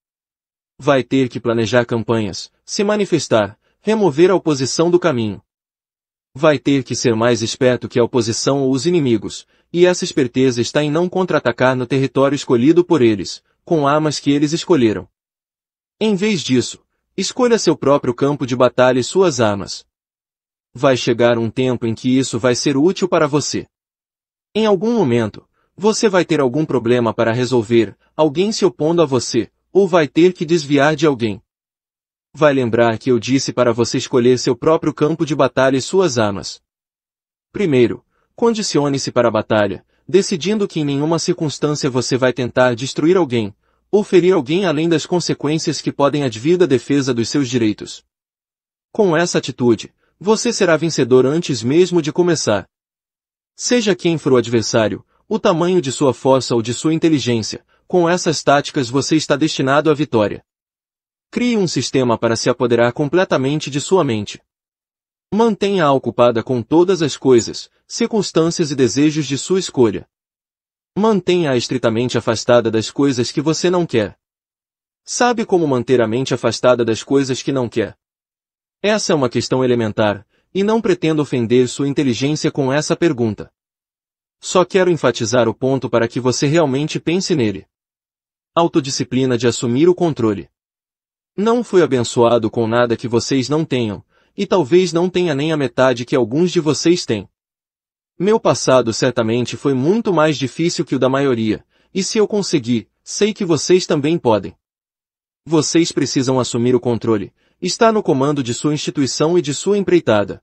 Vai ter que planejar campanhas, se manifestar, remover a oposição do caminho. Vai ter que ser mais esperto que a oposição ou os inimigos, e essa esperteza está em não contra-atacar no território escolhido por eles, com armas que eles escolheram. Em vez disso, escolha seu próprio campo de batalha e suas armas. Vai chegar um tempo em que isso vai ser útil para você. Em algum momento, você vai ter algum problema para resolver, alguém se opondo a você, ou vai ter que desviar de alguém. Vai lembrar que eu disse para você escolher seu próprio campo de batalha e suas armas. Primeiro, condicione-se para a batalha, decidindo que em nenhuma circunstância você vai tentar destruir alguém, ou ferir alguém além das consequências que podem advir da defesa dos seus direitos. Com essa atitude, você será vencedor antes mesmo de começar. Seja quem for o adversário, o tamanho de sua força ou de sua inteligência, com essas táticas você está destinado à vitória. Crie um sistema para se apoderar completamente de sua mente. Mantenha-a ocupada com todas as coisas, circunstâncias e desejos de sua escolha. Mantenha-a estritamente afastada das coisas que você não quer. Sabe como manter a mente afastada das coisas que não quer? Essa é uma questão elementar, e não pretendo ofender sua inteligência com essa pergunta. Só quero enfatizar o ponto para que você realmente pense nele. Autodisciplina de assumir o controle. Não fui abençoado com nada que vocês não tenham, e talvez não tenha nem a metade que alguns de vocês têm. Meu passado certamente foi muito mais difícil que o da maioria, e se eu conseguir, sei que vocês também podem. Vocês precisam assumir o controle, estar no comando de sua instituição e de sua empreitada.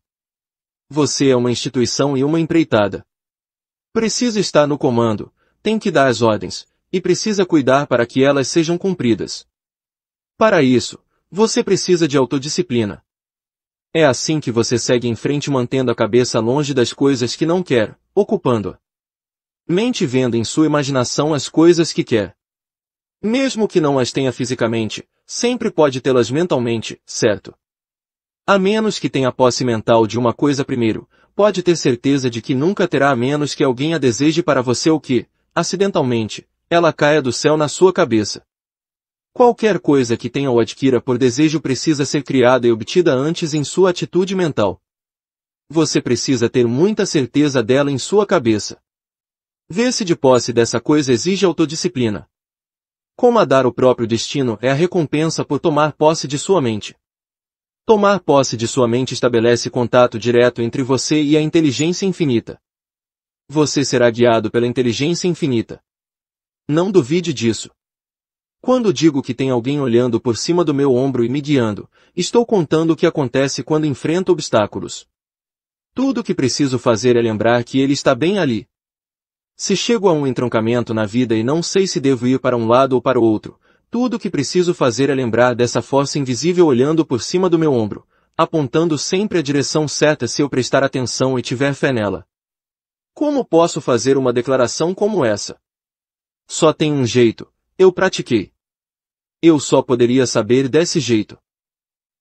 Você é uma instituição e uma empreitada. Precisa estar no comando, tem que dar as ordens, e precisa cuidar para que elas sejam cumpridas. Para isso, você precisa de autodisciplina. É assim que você segue em frente mantendo a cabeça longe das coisas que não quer, ocupando-a. Mente vendo em sua imaginação as coisas que quer. Mesmo que não as tenha fisicamente, sempre pode tê-las mentalmente, certo? A menos que tenha posse mental de uma coisa primeiro, pode ter certeza de que nunca terá a menos que alguém a deseje para você ou que, acidentalmente, ela caia do céu na sua cabeça. Qualquer coisa que tenha ou adquira por desejo precisa ser criada e obtida antes em sua atitude mental. Você precisa ter muita certeza dela em sua cabeça. Ver-se de posse dessa coisa exige autodisciplina. Comandar o próprio destino é a recompensa por tomar posse de sua mente. Tomar posse de sua mente estabelece contato direto entre você e a inteligência infinita. Você será guiado pela inteligência infinita. Não duvide disso. Quando digo que tem alguém olhando por cima do meu ombro e me guiando, estou contando o que acontece quando enfrento obstáculos. Tudo o que preciso fazer é lembrar que ele está bem ali. Se chego a um entroncamento na vida e não sei se devo ir para um lado ou para o outro, tudo o que preciso fazer é lembrar dessa força invisível olhando por cima do meu ombro, apontando sempre a direção certa se eu prestar atenção e tiver fé nela. Como posso fazer uma declaração como essa? Só tem um jeito. Eu pratiquei. Eu só poderia saber desse jeito.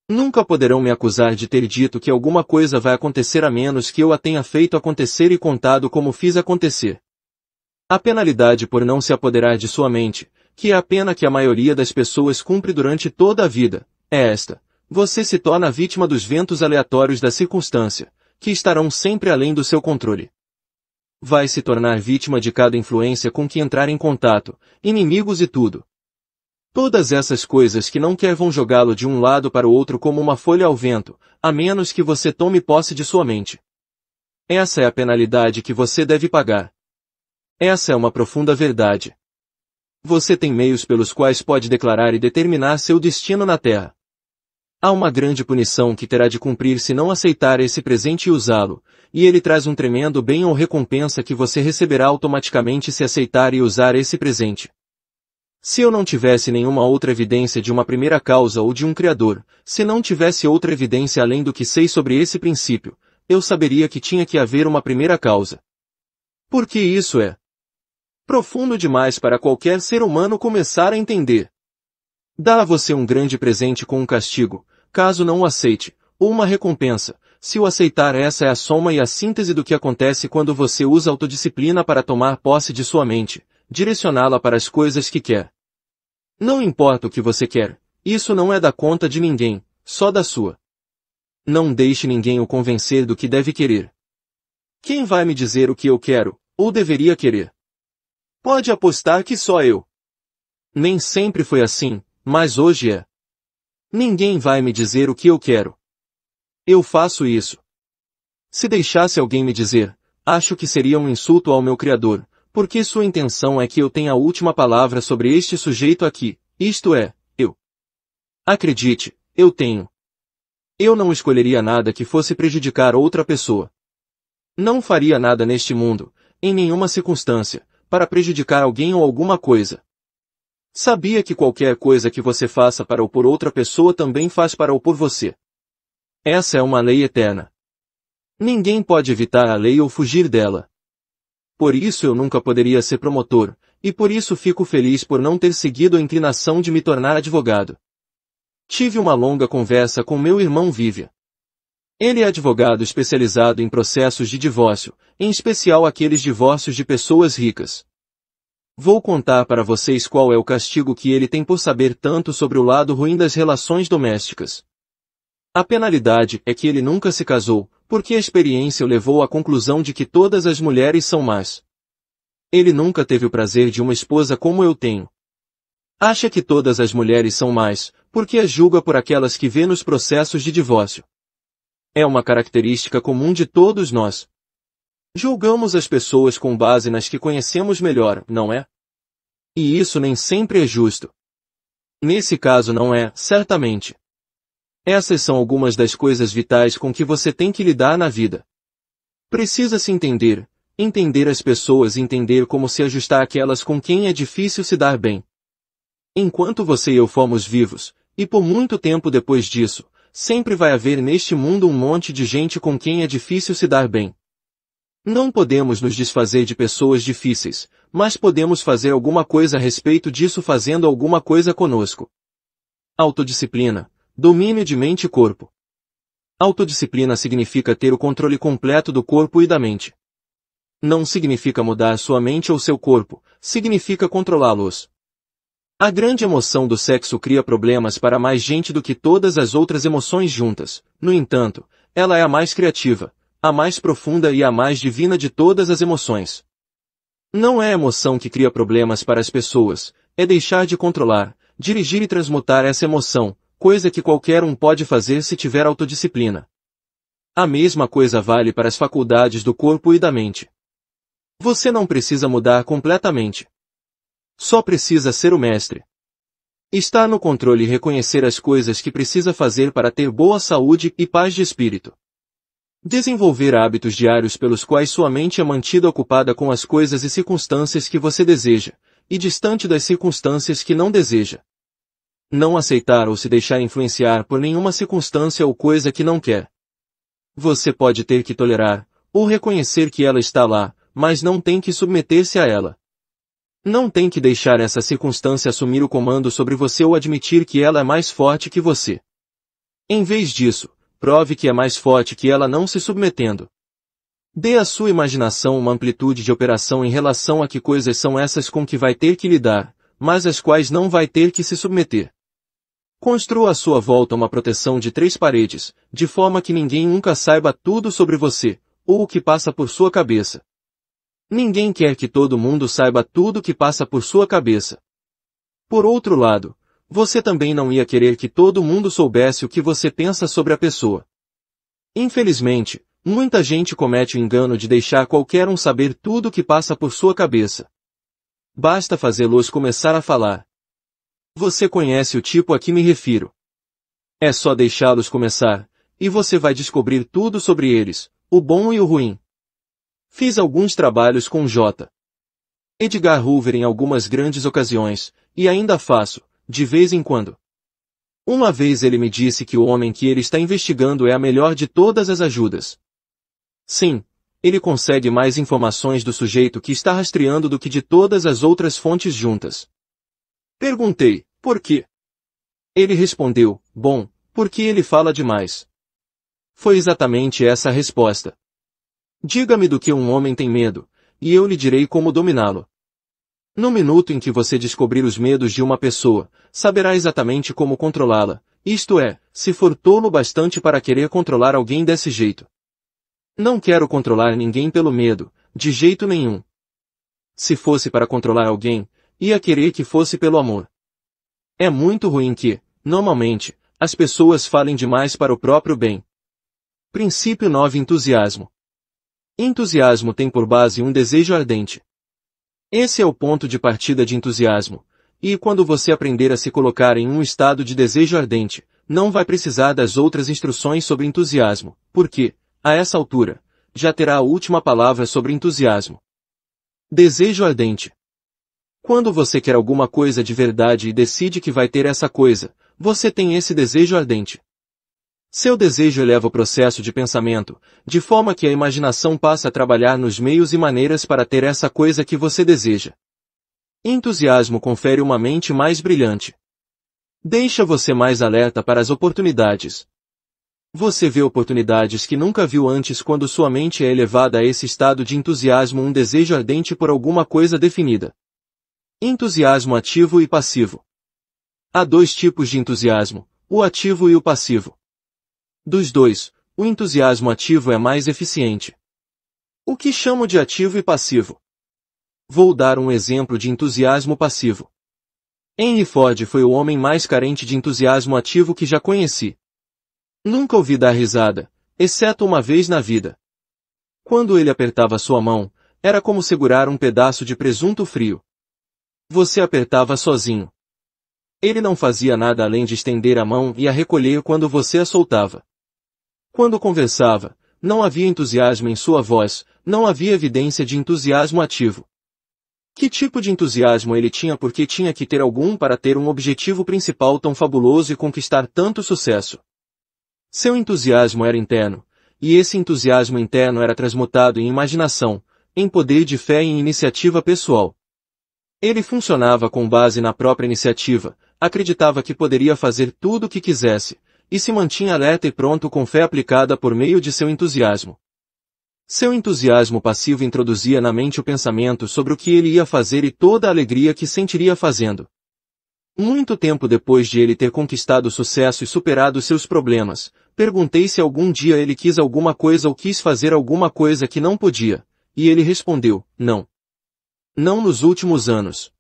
Nunca poderão me acusar de ter dito que alguma coisa vai acontecer a menos que eu a tenha feito acontecer e contado como fiz acontecer. A penalidade por não se apoderar de sua mente, que é a pena que a maioria das pessoas cumpre durante toda a vida, é esta: você se torna vítima dos ventos aleatórios da circunstância, que estarão sempre além do seu controle. Vai se tornar vítima de cada influência com que entrar em contato, inimigos e tudo. Todas essas coisas que não quer vão jogá-lo de um lado para o outro como uma folha ao vento, a menos que você tome posse de sua mente. Essa é a penalidade que você deve pagar. Essa é uma profunda verdade. Você tem meios pelos quais pode declarar e determinar seu destino na Terra. Há uma grande punição que terá de cumprir se não aceitar esse presente e usá-lo, e ele traz um tremendo bem ou recompensa que você receberá automaticamente se aceitar e usar esse presente. Se eu não tivesse nenhuma outra evidência de uma primeira causa ou de um Criador, se não tivesse outra evidência além do que sei sobre esse princípio, eu saberia que tinha que haver uma primeira causa. Porque isso é profundo demais para qualquer ser humano começar a entender. Dá a você um grande presente com um castigo, caso não o aceite, ou uma recompensa, se o aceitar. Essa é a soma e a síntese do que acontece quando você usa autodisciplina para tomar posse de sua mente, direcioná-la para as coisas que quer. Não importa o que você quer, isso não é da conta de ninguém, só da sua. Não deixe ninguém o convencer do que deve querer. Quem vai me dizer o que eu quero, ou deveria querer? Pode apostar que só eu. Nem sempre foi assim, mas hoje é. Ninguém vai me dizer o que eu quero. Eu faço isso. Se deixasse alguém me dizer, acho que seria um insulto ao meu Criador, porque sua intenção é que eu tenha a última palavra sobre este sujeito aqui, isto é, eu. Acredite, eu tenho. Eu não escolheria nada que fosse prejudicar outra pessoa. Não faria nada neste mundo, em nenhuma circunstância, para prejudicar alguém ou alguma coisa. Sabia que qualquer coisa que você faça para ou por outra pessoa também faz para ou por você. Essa é uma lei eterna. Ninguém pode evitar a lei ou fugir dela. Por isso eu nunca poderia ser promotor, e por isso fico feliz por não ter seguido a inclinação de me tornar advogado. Tive uma longa conversa com meu irmão Vivian. Ele é advogado especializado em processos de divórcio, em especial aqueles divórcios de pessoas ricas. Vou contar para vocês qual é o castigo que ele tem por saber tanto sobre o lado ruim das relações domésticas. A penalidade é que ele nunca se casou, porque a experiência o levou à conclusão de que todas as mulheres são más. Ele nunca teve o prazer de uma esposa como eu tenho. Acha que todas as mulheres são más, porque as julga por aquelas que vê nos processos de divórcio. É uma característica comum de todos nós. Julgamos as pessoas com base nas que conhecemos melhor, não é? E isso nem sempre é justo. Nesse caso não é, certamente. Essas são algumas das coisas vitais com que você tem que lidar na vida. Precisa-se entender as pessoas e entender como se ajustar àquelas com quem é difícil se dar bem. Enquanto você e eu formos vivos, e por muito tempo depois disso, sempre vai haver neste mundo um monte de gente com quem é difícil se dar bem. Não podemos nos desfazer de pessoas difíceis, mas podemos fazer alguma coisa a respeito disso fazendo alguma coisa conosco. Autodisciplina, domínio de mente e corpo. Autodisciplina significa ter o controle completo do corpo e da mente. Não significa mudar sua mente ou seu corpo, significa controlá-los. A grande emoção do sexo cria problemas para mais gente do que todas as outras emoções juntas. No entanto, ela é a mais criativa, a mais profunda e a mais divina de todas as emoções. Não é a emoção que cria problemas para as pessoas, é deixar de controlar, dirigir e transmutar essa emoção, coisa que qualquer um pode fazer se tiver autodisciplina. A mesma coisa vale para as faculdades do corpo e da mente. Você não precisa mudar completamente. Só precisa ser o mestre. Estar no controle e reconhecer as coisas que precisa fazer para ter boa saúde e paz de espírito. Desenvolver hábitos diários pelos quais sua mente é mantida ocupada com as coisas e circunstâncias que você deseja, e distante das circunstâncias que não deseja. Não aceitar ou se deixar influenciar por nenhuma circunstância ou coisa que não quer. Você pode ter que tolerar, ou reconhecer que ela está lá, mas não tem que submeter-se a ela. Não tem que deixar essa circunstância assumir o comando sobre você ou admitir que ela é mais forte que você. Em vez disso, prove que é mais forte que ela não se submetendo. Dê à sua imaginação uma amplitude de operação em relação a que coisas são essas com que vai ter que lidar, mas às quais não vai ter que se submeter. Construa à sua volta uma proteção de 3 paredes, de forma que ninguém nunca saiba tudo sobre você, ou o que passa por sua cabeça. Ninguém quer que todo mundo saiba tudo o que passa por sua cabeça. Por outro lado, você também não ia querer que todo mundo soubesse o que você pensa sobre a pessoa. Infelizmente, muita gente comete o engano de deixar qualquer um saber tudo o que passa por sua cabeça. Basta fazê-los começar a falar. Você conhece o tipo a que me refiro. É só deixá-los começar, e você vai descobrir tudo sobre eles, o bom e o ruim. Fiz alguns trabalhos com J. Edgar Hoover em algumas grandes ocasiões, e ainda faço, de vez em quando. Uma vez ele me disse que o homem que ele está investigando é a melhor de todas as ajudas. Sim, ele consegue mais informações do sujeito que está rastreando do que de todas as outras fontes juntas. Perguntei, por quê? Ele respondeu, bom, porque ele fala demais. Foi exatamente essa a resposta. Diga-me do que um homem tem medo, e eu lhe direi como dominá-lo. No minuto em que você descobrir os medos de uma pessoa, saberá exatamente como controlá-la, isto é, se for tolo bastante para querer controlar alguém desse jeito. Não quero controlar ninguém pelo medo, de jeito nenhum. Se fosse para controlar alguém, ia querer que fosse pelo amor. É muito ruim que, normalmente, as pessoas falem demais para o próprio bem. Princípio 9. Entusiasmo. Entusiasmo tem por base um desejo ardente. Esse é o ponto de partida de entusiasmo, e quando você aprender a se colocar em um estado de desejo ardente, não vai precisar das outras instruções sobre entusiasmo, porque, a essa altura, já terá a última palavra sobre entusiasmo. Desejo ardente. Quando você quer alguma coisa de verdade e decide que vai ter essa coisa, você tem esse desejo ardente. Seu desejo eleva o processo de pensamento, de forma que a imaginação passa a trabalhar nos meios e maneiras para ter essa coisa que você deseja. Entusiasmo confere uma mente mais brilhante. Deixa você mais alerta para as oportunidades. Você vê oportunidades que nunca viu antes quando sua mente é elevada a esse estado de entusiasmo, um desejo ardente por alguma coisa definida. Entusiasmo ativo e passivo. Há dois tipos de entusiasmo, o ativo e o passivo. Dos dois, o entusiasmo ativo é mais eficiente. O que chamo de ativo e passivo? Vou dar um exemplo de entusiasmo passivo. Henry Ford foi o homem mais carente de entusiasmo ativo que já conheci. Nunca ouvi dar risada, exceto uma vez na vida. Quando ele apertava sua mão, era como segurar um pedaço de presunto frio. Você apertava sozinho. Ele não fazia nada além de estender a mão e a recolher quando você a soltava. Quando conversava, não havia entusiasmo em sua voz, não havia evidência de entusiasmo ativo. Que tipo de entusiasmo ele tinha, porque tinha que ter algum para ter um objetivo principal tão fabuloso e conquistar tanto sucesso? Seu entusiasmo era interno, e esse entusiasmo interno era transmutado em imaginação, em poder de fé e em iniciativa pessoal. Ele funcionava com base na própria iniciativa, acreditava que poderia fazer tudo o que quisesse, e se mantinha alerta e pronto com fé aplicada por meio de seu entusiasmo. Seu entusiasmo passivo introduzia na mente o pensamento sobre o que ele ia fazer e toda a alegria que sentiria fazendo. Muito tempo depois de ele ter conquistado o sucesso e superado seus problemas, perguntei se algum dia ele quis alguma coisa ou quis fazer alguma coisa que não podia, e ele respondeu, não. Não nos últimos anos.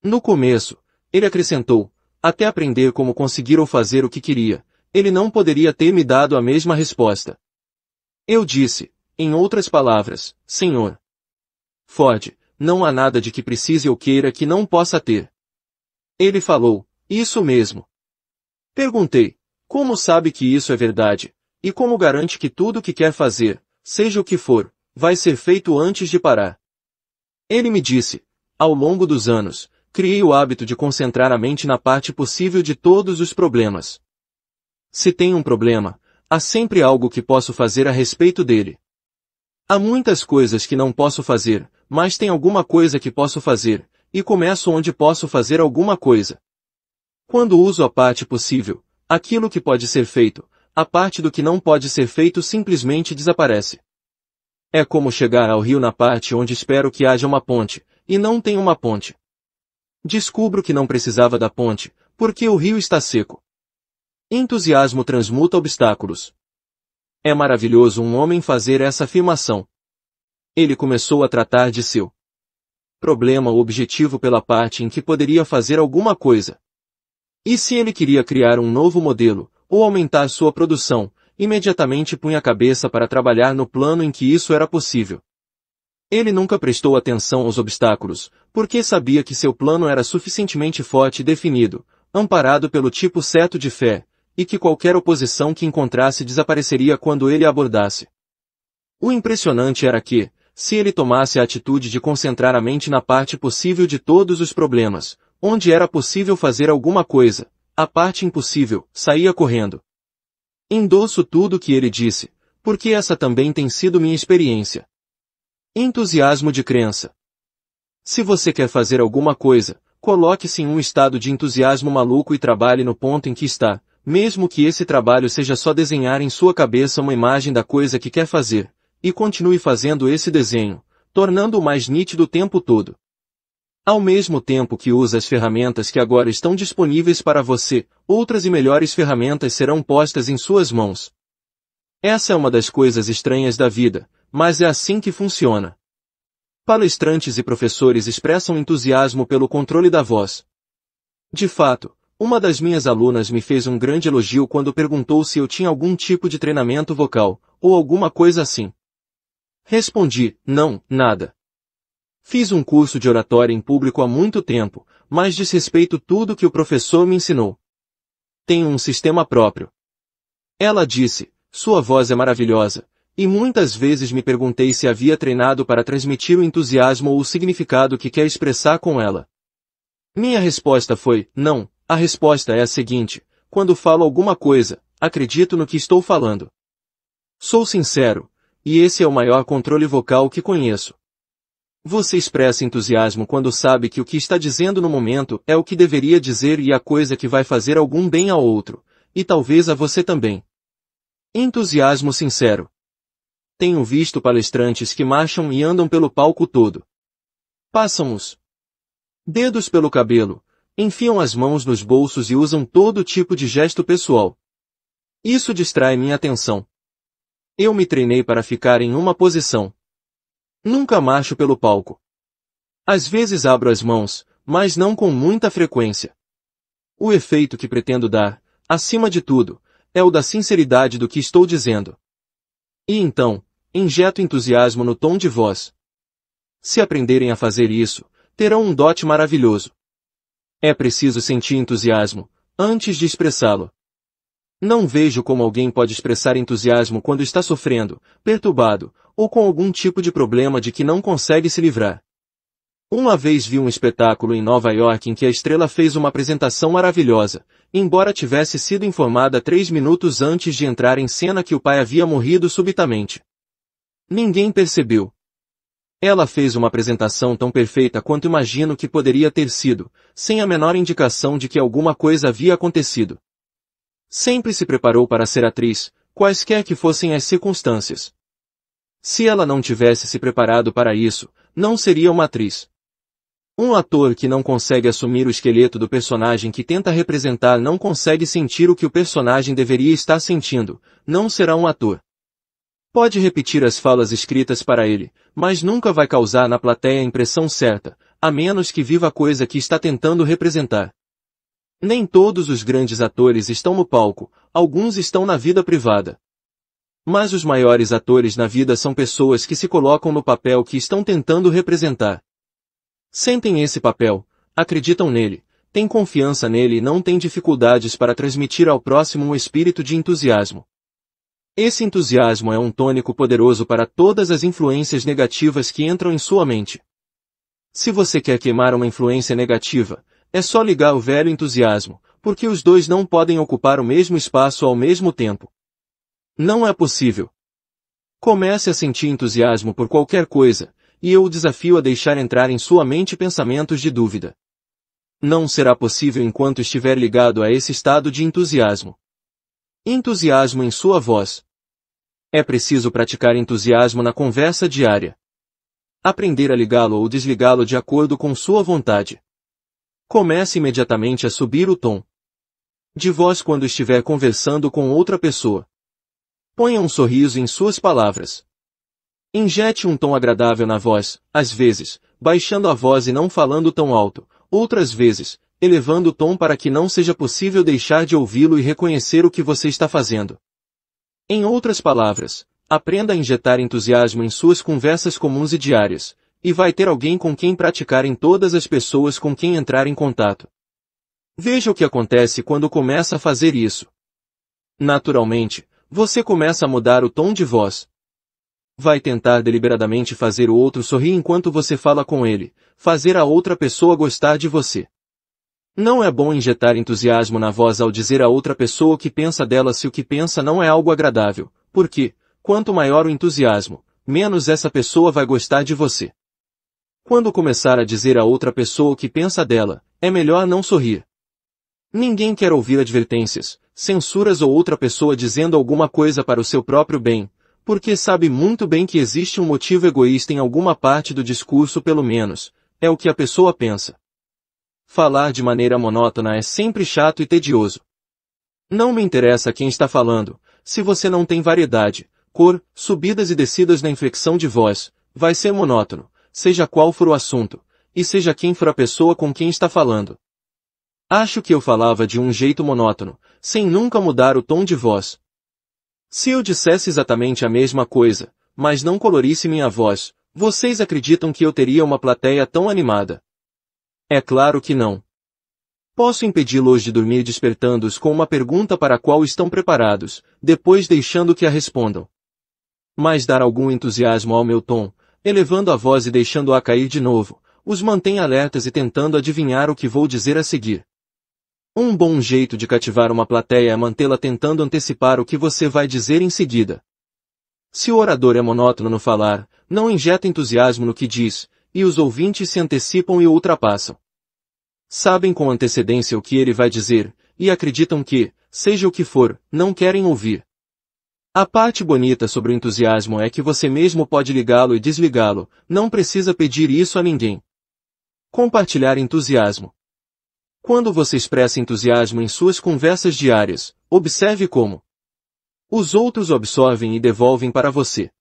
No começo, ele acrescentou, até aprender como conseguir ou fazer o que queria, ele não poderia ter me dado a mesma resposta. Eu disse, em outras palavras, Senhor Ford, não há nada de que precise ou queira que não possa ter. Ele falou, isso mesmo. Perguntei, como sabe que isso é verdade, e como garante que tudo o que quer fazer, seja o que for, vai ser feito antes de parar? Ele me disse, ao longo dos anos, criei o hábito de concentrar a mente na parte possível de todos os problemas. Se tem um problema, há sempre algo que posso fazer a respeito dele. Há muitas coisas que não posso fazer, mas tem alguma coisa que posso fazer, e começo onde posso fazer alguma coisa. Quando uso a parte possível, aquilo que pode ser feito, a parte do que não pode ser feito simplesmente desaparece. É como chegar ao rio na parte onde espero que haja uma ponte, e não tem uma ponte. Descubro que não precisava da ponte, porque o rio está seco. Entusiasmo transmuta obstáculos. É maravilhoso um homem fazer essa afirmação. Ele começou a tratar de seu problema ou objetivo pela parte em que poderia fazer alguma coisa. E se ele queria criar um novo modelo, ou aumentar sua produção, imediatamente punha a cabeça para trabalhar no plano em que isso era possível. Ele nunca prestou atenção aos obstáculos, porque sabia que seu plano era suficientemente forte e definido, amparado pelo tipo certo de fé, e que qualquer oposição que encontrasse desapareceria quando ele a abordasse. O impressionante era que, se ele tomasse a atitude de concentrar a mente na parte possível de todos os problemas, onde era possível fazer alguma coisa, a parte impossível saía correndo. Endosso tudo o que ele disse, porque essa também tem sido minha experiência. Entusiasmo de crença. Se você quer fazer alguma coisa, coloque-se em um estado de entusiasmo maluco e trabalhe no ponto em que está, mesmo que esse trabalho seja só desenhar em sua cabeça uma imagem da coisa que quer fazer, e continue fazendo esse desenho, tornando-o mais nítido o tempo todo. Ao mesmo tempo que usa as ferramentas que agora estão disponíveis para você, outras e melhores ferramentas serão postas em suas mãos. Essa é uma das coisas estranhas da vida, mas é assim que funciona. Palestrantes e professores expressam entusiasmo pelo controle da voz. De fato, uma das minhas alunas me fez um grande elogio quando perguntou se eu tinha algum tipo de treinamento vocal, ou alguma coisa assim. Respondi, não, nada. Fiz um curso de oratória em público há muito tempo, mas desrespeito tudo que o professor me ensinou. Tenho um sistema próprio. Ela disse, sua voz é maravilhosa, e muitas vezes me perguntei se havia treinado para transmitir o entusiasmo ou o significado que quer expressar com ela. Minha resposta foi, não, a resposta é a seguinte, quando falo alguma coisa, acredito no que estou falando. Sou sincero, e esse é o maior controle vocal que conheço. Você expressa entusiasmo quando sabe que o que está dizendo no momento é o que deveria dizer e a coisa que vai fazer algum bem ao outro, e talvez a você também. Entusiasmo sincero. Tenho visto palestrantes que marcham e andam pelo palco todo. Passam os dedos pelo cabelo, enfiam as mãos nos bolsos e usam todo tipo de gesto pessoal. Isso distrai minha atenção. Eu me treinei para ficar em uma posição. Nunca marcho pelo palco. Às vezes abro as mãos, mas não com muita frequência. O efeito que pretendo dar, acima de tudo, é o da sinceridade do que estou dizendo. E então, injeto entusiasmo no tom de voz. Se aprenderem a fazer isso, terão um dote maravilhoso. É preciso sentir entusiasmo, antes de expressá-lo. Não vejo como alguém pode expressar entusiasmo quando está sofrendo, perturbado, ou com algum tipo de problema de que não consegue se livrar. Uma vez vi um espetáculo em Nova York em que a estrela fez uma apresentação maravilhosa, embora tivesse sido informada 3 minutos antes de entrar em cena que o pai havia morrido subitamente. Ninguém percebeu. Ela fez uma apresentação tão perfeita quanto imagino que poderia ter sido, sem a menor indicação de que alguma coisa havia acontecido. Sempre se preparou para ser atriz, quaisquer que fossem as circunstâncias. Se ela não tivesse se preparado para isso, não seria uma atriz. Um ator que não consegue assumir o esqueleto do personagem que tenta representar não consegue sentir o que o personagem deveria estar sentindo, não será um ator. Pode repetir as falas escritas para ele, mas nunca vai causar na plateia a impressão certa, a menos que viva a coisa que está tentando representar. Nem todos os grandes atores estão no palco, alguns estão na vida privada. Mas os maiores atores na vida são pessoas que se colocam no papel que estão tentando representar. Sentem esse papel, acreditam nele, têm confiança nele e não têm dificuldades para transmitir ao próximo um espírito de entusiasmo. Esse entusiasmo é um tônico poderoso para todas as influências negativas que entram em sua mente. Se você quer queimar uma influência negativa, é só ligar o velho entusiasmo, porque os dois não podem ocupar o mesmo espaço ao mesmo tempo. Não é possível. Comece a sentir entusiasmo por qualquer coisa, e eu o desafio a deixar entrar em sua mente pensamentos de dúvida. Não será possível enquanto estiver ligado a esse estado de entusiasmo. Entusiasmo em sua voz. É preciso praticar entusiasmo na conversa diária. Aprender a ligá-lo ou desligá-lo de acordo com sua vontade. Comece imediatamente a subir o tom de voz quando estiver conversando com outra pessoa. Ponha um sorriso em suas palavras. Injete um tom agradável na voz, às vezes, baixando a voz e não falando tão alto, outras vezes, elevando o tom para que não seja possível deixar de ouvi-lo e reconhecer o que você está fazendo. Em outras palavras, aprenda a injetar entusiasmo em suas conversas comuns e diárias, e vai ter alguém com quem praticar em todas as pessoas com quem entrar em contato. Veja o que acontece quando começa a fazer isso. Naturalmente, você começa a mudar o tom de voz. Vai tentar deliberadamente fazer o outro sorrir enquanto você fala com ele, fazer a outra pessoa gostar de você. Não é bom injetar entusiasmo na voz ao dizer a outra pessoa o que pensa dela se o que pensa não é algo agradável, porque, quanto maior o entusiasmo, menos essa pessoa vai gostar de você. Quando começar a dizer a outra pessoa o que pensa dela, é melhor não sorrir. Ninguém quer ouvir advertências, censuras ou outra pessoa dizendo alguma coisa para o seu próprio bem, porque sabe muito bem que existe um motivo egoísta em alguma parte do discurso pelo menos, é o que a pessoa pensa. Falar de maneira monótona é sempre chato e tedioso. Não me interessa quem está falando, se você não tem variedade, cor, subidas e descidas na inflexão de voz, vai ser monótono, seja qual for o assunto, e seja quem for a pessoa com quem está falando. Acho que eu falava de um jeito monótono, sem nunca mudar o tom de voz. Se eu dissesse exatamente a mesma coisa, mas não colorisse minha voz, vocês acreditam que eu teria uma plateia tão animada? É claro que não. Posso impedi-los de dormir despertando-os com uma pergunta para a qual estão preparados, depois deixando que a respondam. Mas dar algum entusiasmo ao meu tom, elevando a voz e deixando-a cair de novo, os mantém alertas e tentando adivinhar o que vou dizer a seguir. Um bom jeito de cativar uma plateia é mantê-la tentando antecipar o que você vai dizer em seguida. Se o orador é monótono no falar, não injeta entusiasmo no que diz, e os ouvintes se antecipam e o ultrapassam. Sabem com antecedência o que ele vai dizer, e acreditam que, seja o que for, não querem ouvir. A parte bonita sobre o entusiasmo é que você mesmo pode ligá-lo e desligá-lo, não precisa pedir isso a ninguém. Compartilhar entusiasmo. Quando você expressa entusiasmo em suas conversas diárias, observe como os outros absorvem e devolvem para você.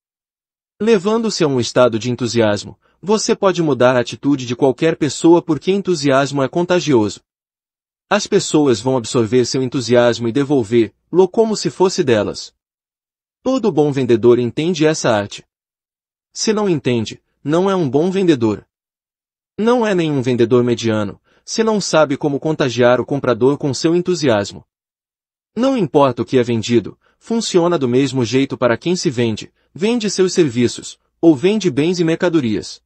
Levando-se a um estado de entusiasmo, você pode mudar a atitude de qualquer pessoa porque entusiasmo é contagioso. As pessoas vão absorver seu entusiasmo e devolver-lo como se fosse delas. Todo bom vendedor entende essa arte. Se não entende, não é um bom vendedor. Não é nenhum vendedor mediano, se não sabe como contagiar o comprador com seu entusiasmo. Não importa o que é vendido, funciona do mesmo jeito para quem se vende, vende seus serviços, ou vende bens e mercadorias.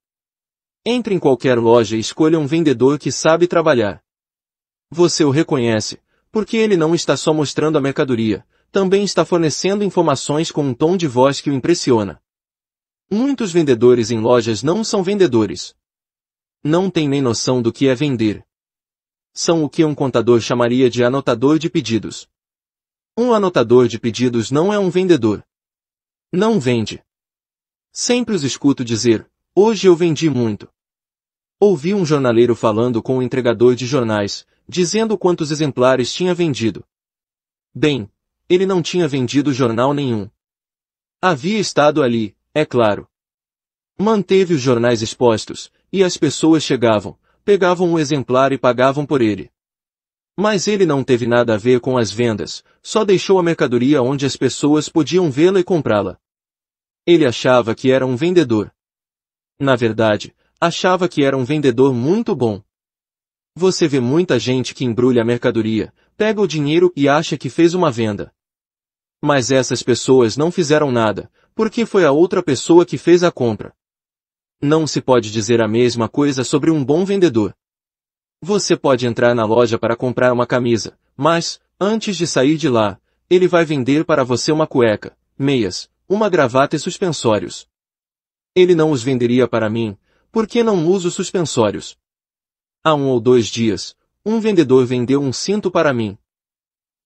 Entre em qualquer loja e escolha um vendedor que sabe trabalhar. Você o reconhece, porque ele não está só mostrando a mercadoria, também está fornecendo informações com um tom de voz que o impressiona. Muitos vendedores em lojas não são vendedores. Não têm nem noção do que é vender. São o que um contador chamaria de anotador de pedidos. Um anotador de pedidos não é um vendedor. Não vende. Sempre os escuto dizer, hoje eu vendi muito. Ouvi um jornaleiro falando com o entregador de jornais, dizendo quantos exemplares tinha vendido. Bem, ele não tinha vendido jornal nenhum. Havia estado ali, é claro. Manteve os jornais expostos, e as pessoas chegavam, pegavam um exemplar e pagavam por ele. Mas ele não teve nada a ver com as vendas, só deixou a mercadoria onde as pessoas podiam vê-la e comprá-la. Ele achava que era um vendedor. Na verdade, achava que era um vendedor muito bom. Você vê muita gente que embrulha a mercadoria, pega o dinheiro e acha que fez uma venda. Mas essas pessoas não fizeram nada, porque foi a outra pessoa que fez a compra. Não se pode dizer a mesma coisa sobre um bom vendedor. Você pode entrar na loja para comprar uma camisa, mas, antes de sair de lá, ele vai vender para você uma cueca, meias, uma gravata e suspensórios. Ele não os venderia para mim, porque não uso suspensórios. Há 1 ou 2 dias, um vendedor vendeu um cinto para mim.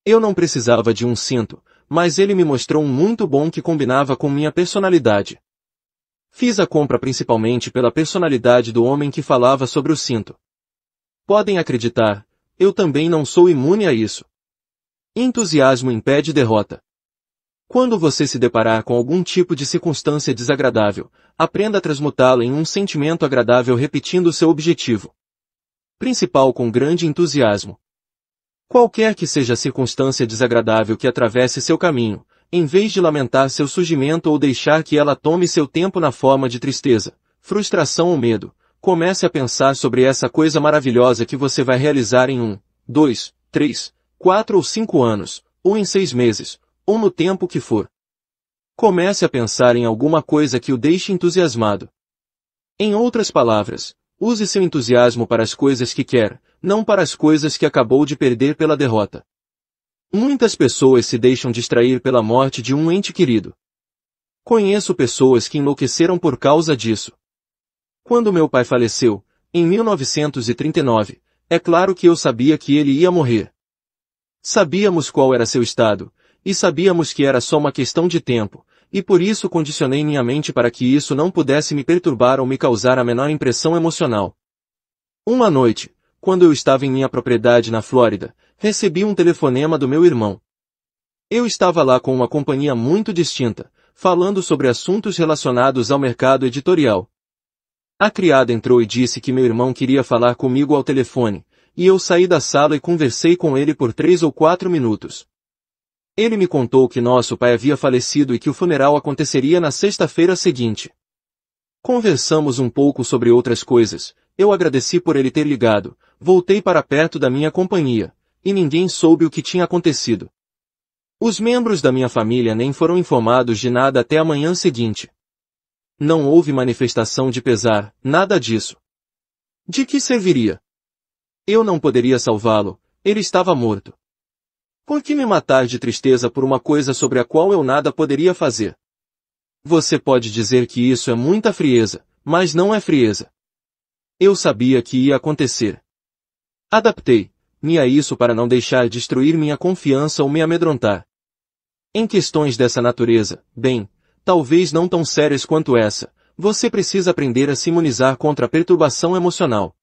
Eu não precisava de um cinto, mas ele me mostrou um muito bom que combinava com minha personalidade. Fiz a compra principalmente pela personalidade do homem que falava sobre o cinto. Podem acreditar, eu também não sou imune a isso. Entusiasmo impede derrota. Quando você se deparar com algum tipo de circunstância desagradável, aprenda a transmutá-la em um sentimento agradável repetindo seu objetivo principal com grande entusiasmo. Qualquer que seja a circunstância desagradável que atravesse seu caminho, em vez de lamentar seu surgimento ou deixar que ela tome seu tempo na forma de tristeza, frustração ou medo, comece a pensar sobre essa coisa maravilhosa que você vai realizar em 1, 2, 3, 4 ou 5 anos, ou em 6 meses, ou no tempo que for. Comece a pensar em alguma coisa que o deixe entusiasmado. Em outras palavras, use seu entusiasmo para as coisas que quer, não para as coisas que acabou de perder pela derrota. Muitas pessoas se deixam distrair pela morte de um ente querido. Conheço pessoas que enlouqueceram por causa disso. Quando meu pai faleceu, em 1939, é claro que eu sabia que ele ia morrer. Sabíamos qual era seu estado, e sabíamos que era só uma questão de tempo, e por isso condicionei minha mente para que isso não pudesse me perturbar ou me causar a menor impressão emocional. Uma noite, quando eu estava em minha propriedade na Flórida, recebi um telefonema do meu irmão. Eu estava lá com uma companhia muito distinta, falando sobre assuntos relacionados ao mercado editorial. A criada entrou e disse que meu irmão queria falar comigo ao telefone, e eu saí da sala e conversei com ele por 3 ou 4 minutos. Ele me contou que nosso pai havia falecido e que o funeral aconteceria na sexta-feira seguinte. Conversamos um pouco sobre outras coisas, eu agradeci por ele ter ligado, voltei para perto da minha companhia, e ninguém soube o que tinha acontecido. Os membros da minha família nem foram informados de nada até a manhã seguinte. Não houve manifestação de pesar, nada disso. De que serviria? Eu não poderia salvá-lo, ele estava morto. Por que me matar de tristeza por uma coisa sobre a qual eu nada poderia fazer? Você pode dizer que isso é muita frieza, mas não é frieza. Eu sabia que ia acontecer. Adaptei-me a isso para não deixar destruir minha confiança ou me amedrontar. Em questões dessa natureza, bem, talvez não tão sérias quanto essa, você precisa aprender a se imunizar contra a perturbação emocional.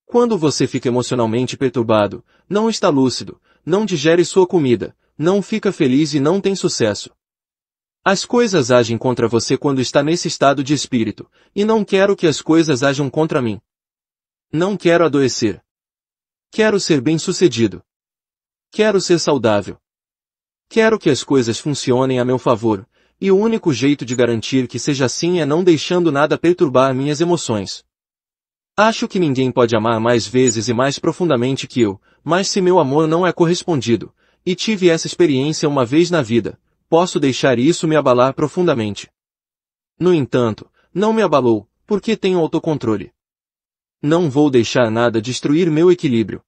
Quando você fica emocionalmente perturbado, não está lúcido, não digere sua comida, não fica feliz e não tem sucesso. As coisas agem contra você quando está nesse estado de espírito, e não quero que as coisas ajam contra mim. Não quero adoecer. Quero ser bem-sucedido. Quero ser saudável. Quero que as coisas funcionem a meu favor, e o único jeito de garantir que seja assim é não deixando nada perturbar minhas emoções. Acho que ninguém pode amar mais vezes e mais profundamente que eu, mas se meu amor não é correspondido, e tive essa experiência uma vez na vida, posso deixar isso me abalar profundamente. No entanto, não me abalou, porque tenho autocontrole. Não vou deixar nada destruir meu equilíbrio.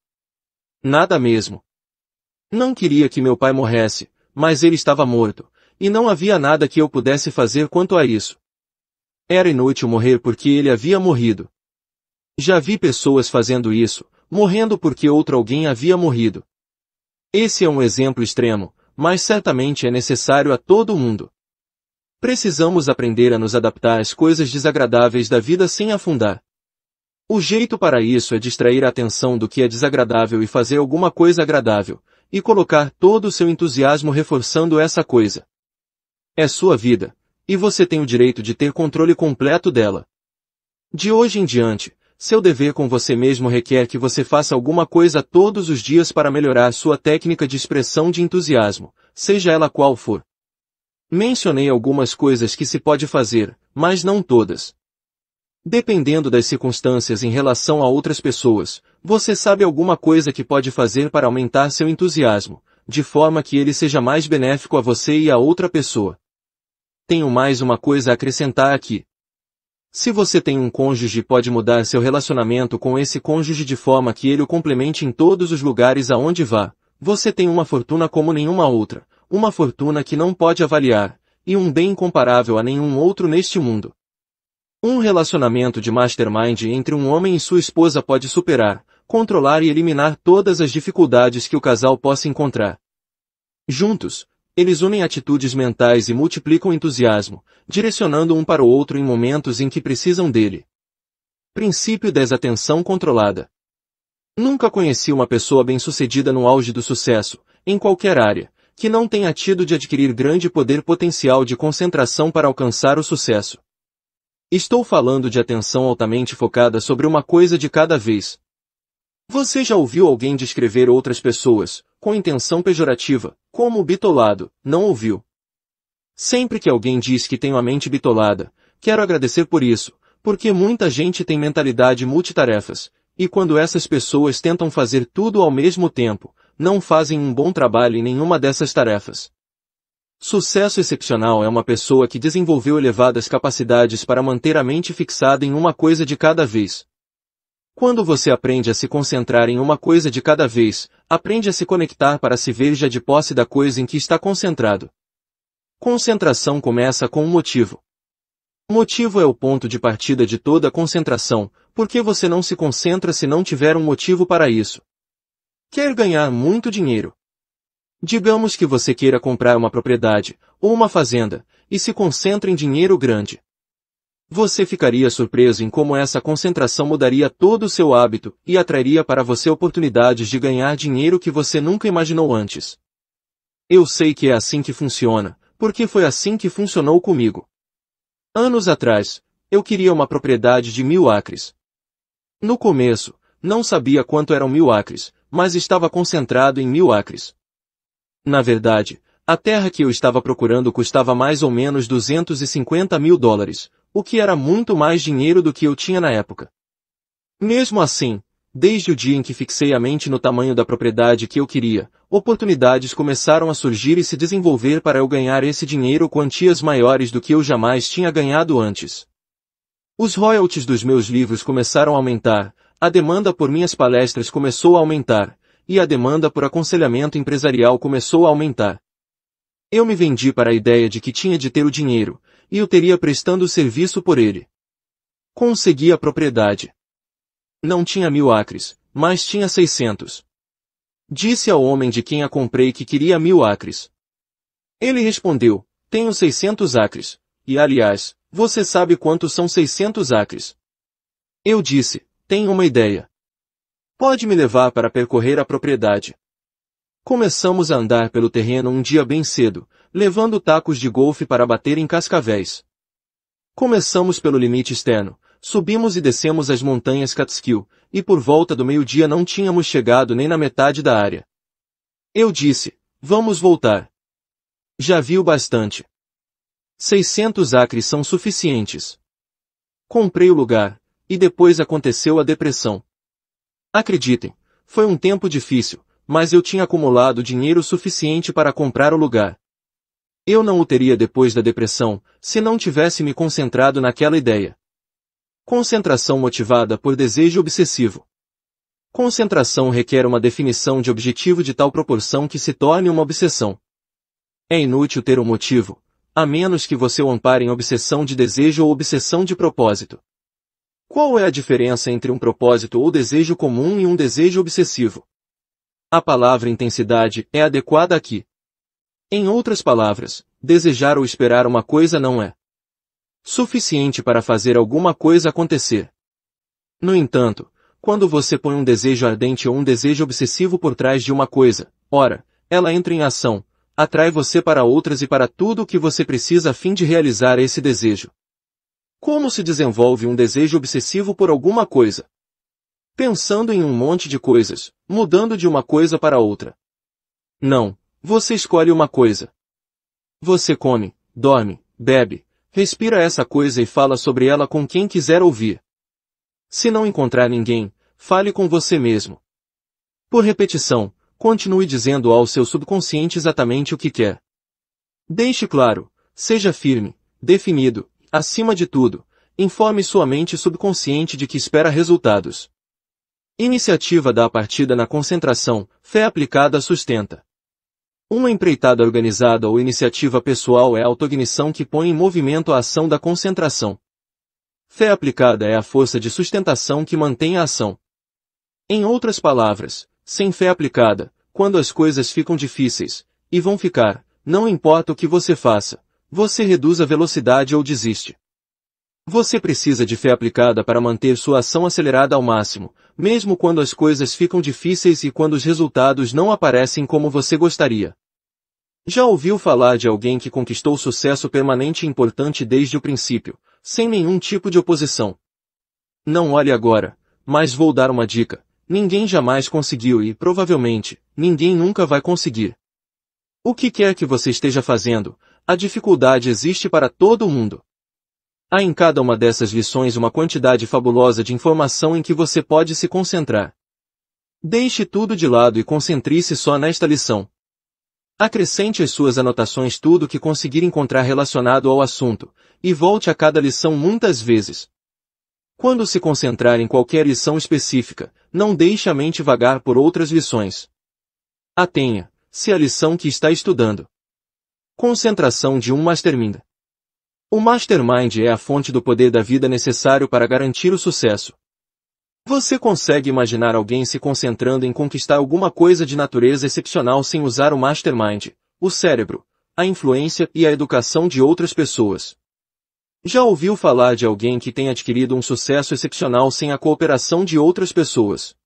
Nada mesmo. Não queria que meu pai morresse, mas ele estava morto, e não havia nada que eu pudesse fazer quanto a isso. Era inútil morrer porque ele havia morrido. Já vi pessoas fazendo isso, morrendo porque outro alguém havia morrido. Esse é um exemplo extremo, mas certamente é necessário a todo mundo. Precisamos aprender a nos adaptar às coisas desagradáveis da vida sem afundar. O jeito para isso é distrair a atenção do que é desagradável e fazer alguma coisa agradável, e colocar todo o seu entusiasmo reforçando essa coisa. É sua vida, e você tem o direito de ter controle completo dela. De hoje em diante, seu dever com você mesmo requer que você faça alguma coisa todos os dias para melhorar sua técnica de expressão de entusiasmo, seja ela qual for. Mencionei algumas coisas que se pode fazer, mas não todas. Dependendo das circunstâncias em relação a outras pessoas, você sabe alguma coisa que pode fazer para aumentar seu entusiasmo, de forma que ele seja mais benéfico a você e a outra pessoa. Tenho mais uma coisa a acrescentar aqui. Se você tem um cônjuge, pode mudar seu relacionamento com esse cônjuge de forma que ele o complemente em todos os lugares aonde vá. Você tem uma fortuna como nenhuma outra, uma fortuna que não pode avaliar, e um bem incomparável a nenhum outro neste mundo. Um relacionamento de mastermind entre um homem e sua esposa pode superar, controlar e eliminar todas as dificuldades que o casal possa encontrar. Juntos, eles unem atitudes mentais e multiplicam entusiasmo, direcionando um para o outro em momentos em que precisam dele. Princípio 10. Atenção controlada. Nunca conheci uma pessoa bem-sucedida no auge do sucesso, em qualquer área, que não tenha tido de adquirir grande poder potencial de concentração para alcançar o sucesso. Estou falando de atenção altamente focada sobre uma coisa de cada vez. Você já ouviu alguém descrever outras pessoas, com intenção pejorativa, como bitolado? Não ouviu? Sempre que alguém diz que tenho a mente bitolada, quero agradecer por isso, porque muita gente tem mentalidade multitarefas, e quando essas pessoas tentam fazer tudo ao mesmo tempo, não fazem um bom trabalho em nenhuma dessas tarefas. Sucesso excepcional é uma pessoa que desenvolveu elevadas capacidades para manter a mente fixada em uma coisa de cada vez. Quando você aprende a se concentrar em uma coisa de cada vez, aprende a se conectar para se ver já de posse da coisa em que está concentrado. Concentração começa com um motivo. Motivo é o ponto de partida de toda a concentração, porque você não se concentra se não tiver um motivo para isso. Quer ganhar muito dinheiro. Digamos que você queira comprar uma propriedade, ou uma fazenda, e se concentra em dinheiro grande. Você ficaria surpreso em como essa concentração mudaria todo o seu hábito e atrairia para você oportunidades de ganhar dinheiro que você nunca imaginou antes. Eu sei que é assim que funciona, porque foi assim que funcionou comigo. Anos atrás, eu queria uma propriedade de 1000 acres. No começo, não sabia quanto eram 1000 acres, mas estava concentrado em 1000 acres. Na verdade, a terra que eu estava procurando custava mais ou menos $250 mil, o que era muito mais dinheiro do que eu tinha na época. Mesmo assim, Desde o dia em que fixei a mente no tamanho da propriedade que eu queria, oportunidades começaram a surgir e se desenvolver para eu ganhar esse dinheiro quantias maiores do que eu jamais tinha ganhado antes. Os royalties dos meus livros começaram a aumentar, a demanda por minhas palestras começou a aumentar, e a demanda por aconselhamento empresarial começou a aumentar. Eu me vendi para a ideia de que tinha de ter o dinheiro, e eu teria prestando serviço por ele. Consegui a propriedade. Não tinha 1000 acres, mas tinha 600. Disse ao homem de quem a comprei que queria 1000 acres. Ele respondeu, tenho 600 acres, e aliás, você sabe quantos são 600 acres? Eu disse, tenho uma ideia. Pode me levar para percorrer a propriedade. Começamos a andar pelo terreno um dia bem cedo, levando tacos de golfe para bater em cascavéis. Começamos pelo limite externo, subimos e descemos as montanhas Catskill, e por volta do meio-dia não tínhamos chegado nem na metade da área. Eu disse, vamos voltar. Já viu bastante. 600 acres são suficientes. Comprei o lugar, e depois aconteceu a depressão. Acreditem, foi um tempo difícil, mas eu tinha acumulado dinheiro suficiente para comprar o lugar. Eu não o teria depois da depressão, se não tivesse me concentrado naquela ideia. Concentração motivada por desejo obsessivo. Concentração requer uma definição de objetivo de tal proporção que se torne uma obsessão. É inútil ter um motivo, a menos que você o ampare em obsessão de desejo ou obsessão de propósito. Qual é a diferença entre um propósito ou desejo comum e um desejo obsessivo? A palavra intensidade é adequada aqui. Em outras palavras, desejar ou esperar uma coisa não é suficiente para fazer alguma coisa acontecer. No entanto, quando você põe um desejo ardente ou um desejo obsessivo por trás de uma coisa, ora, ela entra em ação, atrai você para outras e para tudo o que você precisa a fim de realizar esse desejo. Como se desenvolve um desejo obsessivo por alguma coisa? Pensando em um monte de coisas, mudando de uma coisa para outra. Não, você escolhe uma coisa. Você come, dorme, bebe, respira essa coisa e fala sobre ela com quem quiser ouvir. Se não encontrar ninguém, fale com você mesmo. Por repetição, continue dizendo ao seu subconsciente exatamente o que quer. Deixe claro, seja firme, definido, acima de tudo, informe sua mente subconsciente de que espera resultados. Iniciativa dá a partida na concentração, fé aplicada sustenta. Uma empreitada organizada ou iniciativa pessoal é a autoignição que põe em movimento a ação da concentração. Fé aplicada é a força de sustentação que mantém a ação. Em outras palavras, sem fé aplicada, quando as coisas ficam difíceis, e vão ficar, não importa o que você faça, você reduz a velocidade ou desiste. Você precisa de fé aplicada para manter sua ação acelerada ao máximo, mesmo quando as coisas ficam difíceis e quando os resultados não aparecem como você gostaria. Já ouviu falar de alguém que conquistou sucesso permanente e importante desde o princípio, sem nenhum tipo de oposição? Não olhe agora, mas vou dar uma dica. Ninguém jamais conseguiu e, provavelmente, ninguém nunca vai conseguir. O que quer que você esteja fazendo, a dificuldade existe para todo mundo. Há em cada uma dessas lições uma quantidade fabulosa de informação em que você pode se concentrar. Deixe tudo de lado e concentre-se só nesta lição. Acrescente às suas anotações tudo o que conseguir encontrar relacionado ao assunto, e volte a cada lição muitas vezes. Quando se concentrar em qualquer lição específica, não deixe a mente vagar por outras lições. A tenha-se a lição que está estudando. Concentração de um mastermind. O mastermind é a fonte do poder da vida necessário para garantir o sucesso. Você consegue imaginar alguém se concentrando em conquistar alguma coisa de natureza excepcional sem usar o mastermind, o cérebro, a influência e a educação de outras pessoas? Já ouviu falar de alguém que tenha adquirido um sucesso excepcional sem a cooperação de outras pessoas?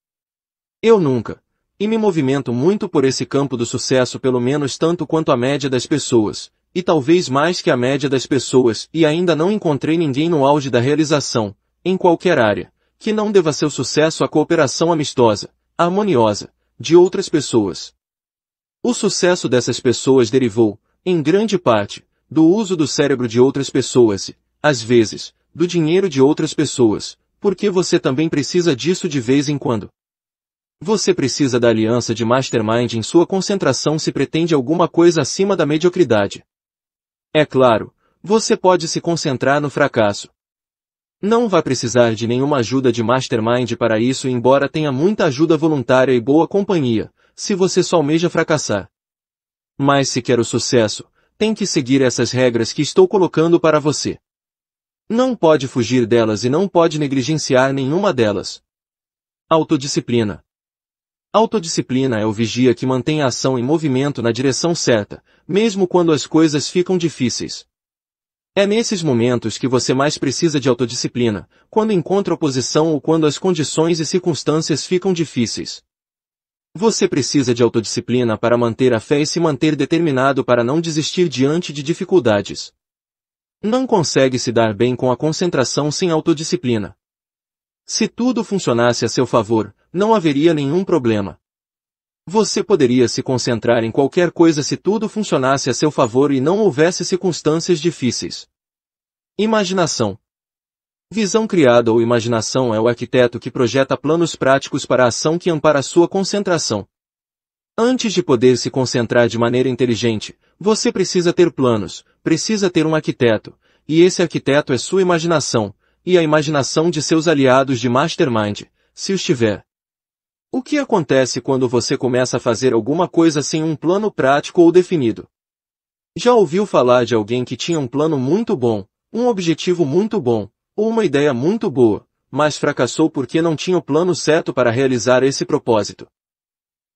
Eu nunca, e me movimento muito por esse campo do sucesso pelo menos tanto quanto a média das pessoas, e talvez mais que a média das pessoas, e ainda não encontrei ninguém no auge da realização, em qualquer área, que não deva seu sucesso à cooperação amistosa, harmoniosa, de outras pessoas. O sucesso dessas pessoas derivou, em grande parte, do uso do cérebro de outras pessoas e, às vezes, do dinheiro de outras pessoas, porque você também precisa disso de vez em quando. Você precisa da aliança de Mastermind em sua concentração se pretende alguma coisa acima da mediocridade. É claro, você pode se concentrar no fracasso. Não vai precisar de nenhuma ajuda de Mastermind para isso, embora tenha muita ajuda voluntária e boa companhia, se você só almeja fracassar. Mas se quer o sucesso, tem que seguir essas regras que estou colocando para você. Não pode fugir delas e não pode negligenciar nenhuma delas. Autodisciplina. Autodisciplina é o vigia que mantém a ação em movimento na direção certa, mesmo quando as coisas ficam difíceis. É nesses momentos que você mais precisa de autodisciplina, quando encontra oposição ou quando as condições e circunstâncias ficam difíceis. Você precisa de autodisciplina para manter a fé e se manter determinado para não desistir diante de dificuldades. Não consegue se dar bem com a concentração sem autodisciplina. Se tudo funcionasse a seu favor, não haveria nenhum problema. Você poderia se concentrar em qualquer coisa se tudo funcionasse a seu favor e não houvesse circunstâncias difíceis. Imaginação. Visão criada ou imaginação é o arquiteto que projeta planos práticos para a ação que ampara sua concentração. Antes de poder se concentrar de maneira inteligente, você precisa ter planos, precisa ter um arquiteto, e esse arquiteto é sua imaginação, e a imaginação de seus aliados de Mastermind, se os tiver. O que acontece quando você começa a fazer alguma coisa sem um plano prático ou definido? Já ouviu falar de alguém que tinha um plano muito bom, um objetivo muito bom, ou uma ideia muito boa, mas fracassou porque não tinha o plano certo para realizar esse propósito?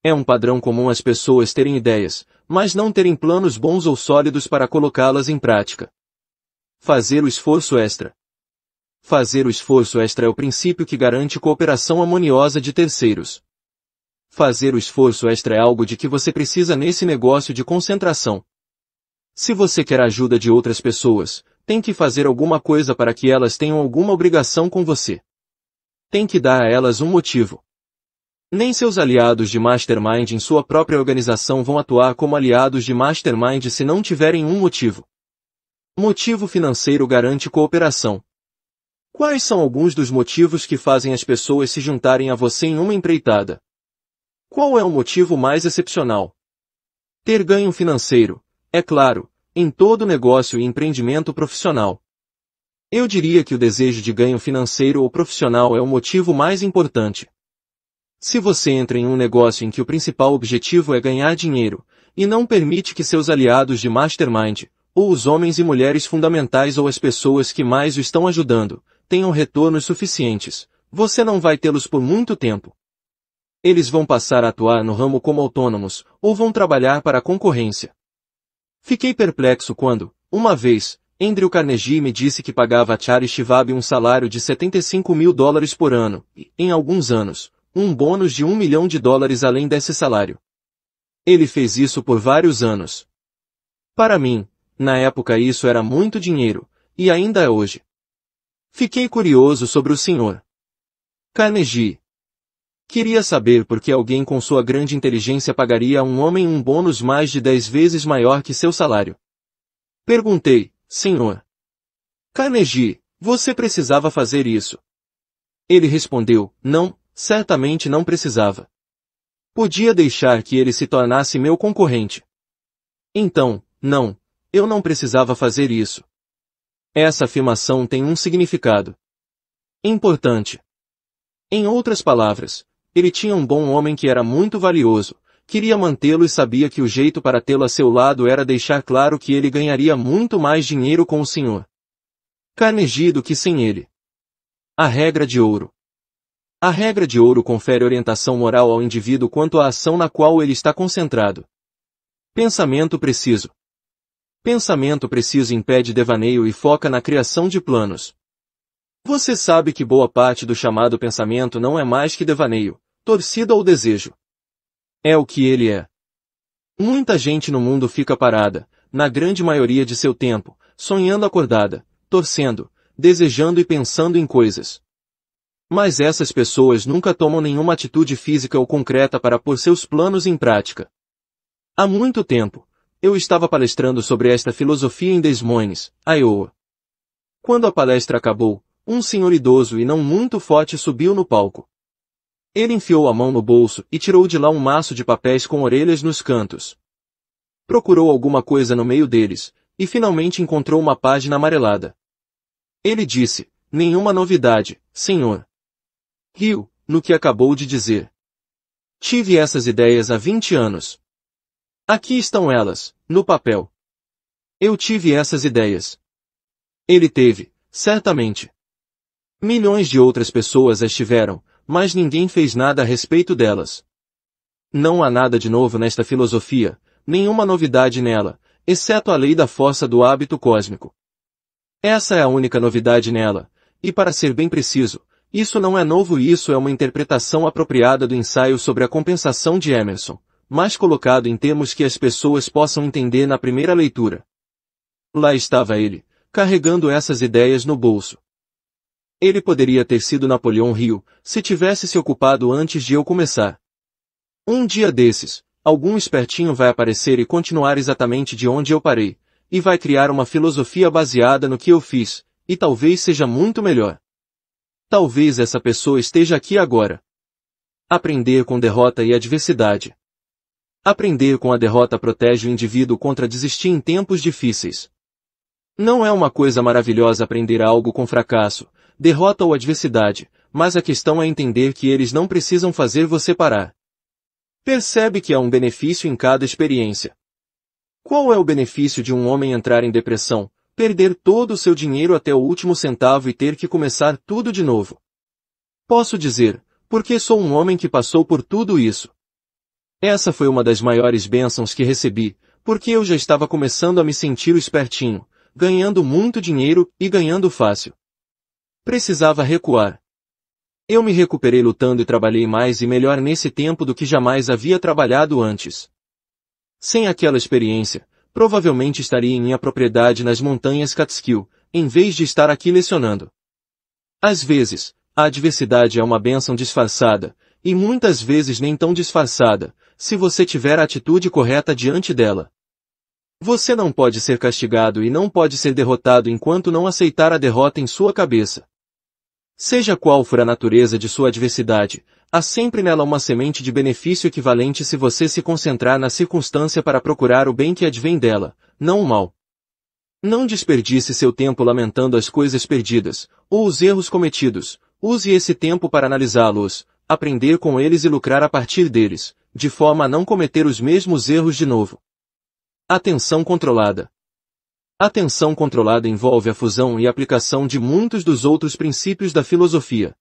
É um padrão comum as pessoas terem ideias, mas não terem planos bons ou sólidos para colocá-las em prática. Fazer o esforço extra. Fazer o esforço extra é o princípio que garante cooperação harmoniosa de terceiros. Fazer o esforço extra é algo de que você precisa nesse negócio de concentração. Se você quer a ajuda de outras pessoas, tem que fazer alguma coisa para que elas tenham alguma obrigação com você. Tem que dar a elas um motivo. Nem seus aliados de Mastermind em sua própria organização vão atuar como aliados de Mastermind se não tiverem um motivo. Motivo financeiro garante cooperação. Quais são alguns dos motivos que fazem as pessoas se juntarem a você em uma empreitada? Qual é o motivo mais excepcional? Ter ganho financeiro, é claro, em todo negócio e empreendimento profissional. Eu diria que o desejo de ganho financeiro ou profissional é o motivo mais importante. Se você entra em um negócio em que o principal objetivo é ganhar dinheiro, e não permite que seus aliados de Mastermind, ou os homens e mulheres fundamentais ou as pessoas que mais o estão ajudando, tenham retornos suficientes, você não vai tê-los por muito tempo. Eles vão passar a atuar no ramo como autônomos, ou vão trabalhar para a concorrência. Fiquei perplexo quando, uma vez, Andrew Carnegie me disse que pagava a Charlie Schwab um salário de $75.000 por ano, e, em alguns anos, um bônus de $1 milhão além desse salário. Ele fez isso por vários anos. Para mim, na época isso era muito dinheiro, e ainda é hoje. Fiquei curioso sobre o Sr. Carnegie. Queria saber por que alguém com sua grande inteligência pagaria a um homem um bônus mais de 10 vezes maior que seu salário. Perguntei, Sr. Carnegie, você precisava fazer isso? Ele respondeu, não, certamente não precisava. Podia deixar que ele se tornasse meu concorrente. Então, não, eu não precisava fazer isso. Essa afirmação tem um significado importante. Em outras palavras, ele tinha um bom homem que era muito valioso, queria mantê-lo e sabia que o jeito para tê-lo a seu lado era deixar claro que ele ganharia muito mais dinheiro com o Sr. Carnegie do que sem ele. A regra de ouro. A regra de ouro confere orientação moral ao indivíduo quanto à ação na qual ele está concentrado. Pensamento preciso. Pensamento preciso impede devaneio e foca na criação de planos. Você sabe que boa parte do chamado pensamento não é mais que devaneio, torcida ou desejo. É o que ele é. Muita gente no mundo fica parada, na grande maioria de seu tempo, sonhando acordada, torcendo, desejando e pensando em coisas. Mas essas pessoas nunca tomam nenhuma atitude física ou concreta para pôr seus planos em prática. Há muito tempo, eu estava palestrando sobre esta filosofia em Des Moines, Iowa. Quando a palestra acabou, um senhor idoso e não muito forte subiu no palco. Ele enfiou a mão no bolso e tirou de lá um maço de papéis com orelhas nos cantos. Procurou alguma coisa no meio deles, e finalmente encontrou uma página amarelada. Ele disse, nenhuma novidade, senhor. Riu, no que acabou de dizer. Tive essas ideias há 20 anos. Aqui estão elas, no papel. Eu tive essas ideias. Ele teve, certamente. Milhões de outras pessoas as tiveram, mas ninguém fez nada a respeito delas. Não há nada de novo nesta filosofia, nenhuma novidade nela, exceto a lei da força do hábito cósmico. Essa é a única novidade nela, e para ser bem preciso, isso não é novo e isso é uma interpretação apropriada do ensaio sobre a compensação de Emerson, mas colocado em termos que as pessoas possam entender na primeira leitura. Lá estava ele, carregando essas ideias no bolso. Ele poderia ter sido Napoleão Hill, se tivesse se ocupado antes de eu começar. Um dia desses, algum espertinho vai aparecer e continuar exatamente de onde eu parei, e vai criar uma filosofia baseada no que eu fiz, e talvez seja muito melhor. Talvez essa pessoa esteja aqui agora. Aprender com derrota e adversidade. Aprender com a derrota protege o indivíduo contra desistir em tempos difíceis. Não é uma coisa maravilhosa aprender algo com fracasso, derrota ou adversidade, mas a questão é entender que eles não precisam fazer você parar. Percebe que há um benefício em cada experiência. Qual é o benefício de um homem entrar em depressão, perder todo o seu dinheiro até o último centavo e ter que começar tudo de novo? Posso dizer, porque sou um homem que passou por tudo isso. Essa foi uma das maiores bênçãos que recebi, porque eu já estava começando a me sentir o espertinho, ganhando muito dinheiro e ganhando fácil. Precisava recuar. Eu me recuperei lutando e trabalhei mais e melhor nesse tempo do que jamais havia trabalhado antes. Sem aquela experiência, provavelmente estaria em minha propriedade nas montanhas Catskill, em vez de estar aqui lecionando. Às vezes, a adversidade é uma bênção disfarçada, e muitas vezes nem tão disfarçada, se você tiver a atitude correta diante dela. Você não pode ser castigado e não pode ser derrotado enquanto não aceitar a derrota em sua cabeça. Seja qual for a natureza de sua adversidade, há sempre nela uma semente de benefício equivalente se você se concentrar na circunstância para procurar o bem que advém dela, não o mal. Não desperdice seu tempo lamentando as coisas perdidas, ou os erros cometidos. Use esse tempo para analisá-los, aprender com eles e lucrar a partir deles, de forma a não cometer os mesmos erros de novo. Atenção controlada. Atenção controlada envolve a fusão e aplicação de muitos dos outros princípios da filosofia.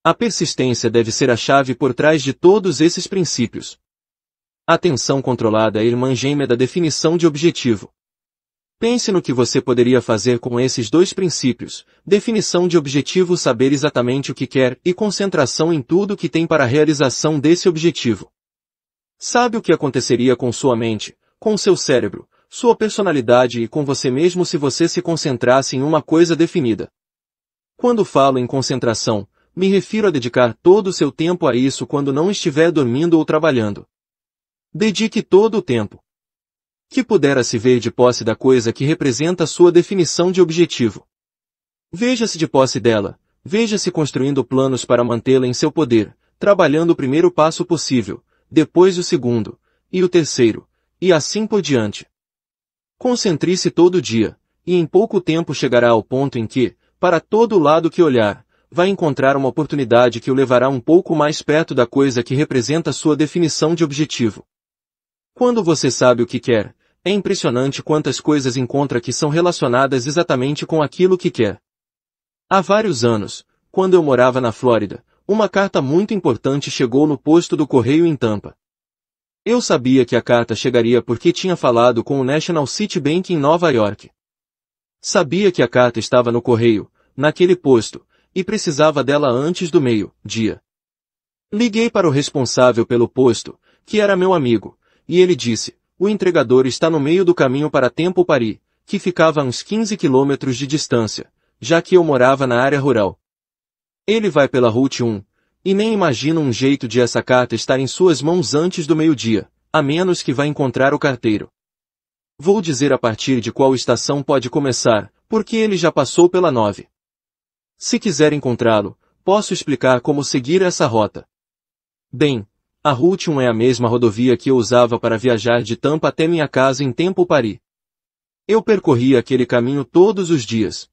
A persistência deve ser a chave por trás de todos esses princípios. Atenção controlada é a irmã gêmea da definição de objetivo. Pense no que você poderia fazer com esses dois princípios, definição de objetivo, saber exatamente o que quer, e concentração em tudo que tem para a realização desse objetivo. Sabe o que aconteceria com sua mente, com seu cérebro, sua personalidade e com você mesmo se você se concentrasse em uma coisa definida? Quando falo em concentração, me refiro a dedicar todo o seu tempo a isso quando não estiver dormindo ou trabalhando. Dedique todo o tempo que puder a se ver de posse da coisa que representa a sua definição de objetivo. Veja-se de posse dela, veja-se construindo planos para mantê-la em seu poder, trabalhando o primeiro passo possível, depois o segundo, e o terceiro, e assim por diante. Concentre-se todo dia, e em pouco tempo chegará ao ponto em que, para todo lado que olhar, vai encontrar uma oportunidade que o levará um pouco mais perto da coisa que representa a sua definição de objetivo. Quando você sabe o que quer, é impressionante quantas coisas encontra que são relacionadas exatamente com aquilo que quer. Há vários anos, quando eu morava na Flórida, uma carta muito importante chegou no posto do correio em Tampa. Eu sabia que a carta chegaria porque tinha falado com o National City Bank em Nova York. Sabia que a carta estava no correio, naquele posto, e precisava dela antes do meio-dia. Liguei para o responsável pelo posto, que era meu amigo, e ele disse, o entregador está no meio do caminho para Temple Paris, que ficava a uns 15 quilômetros de distância, já que eu morava na área rural. Ele vai pela Route 1, e nem imagino um jeito de essa carta estar em suas mãos antes do meio-dia, a menos que vá encontrar o carteiro. Vou dizer a partir de qual estação pode começar, porque ele já passou pela 9. Se quiser encontrá-lo, posso explicar como seguir essa rota. Bem, a Route 1 é a mesma rodovia que eu usava para viajar de Tampa até minha casa em Temple, Paris. Eu percorria aquele caminho todos os dias.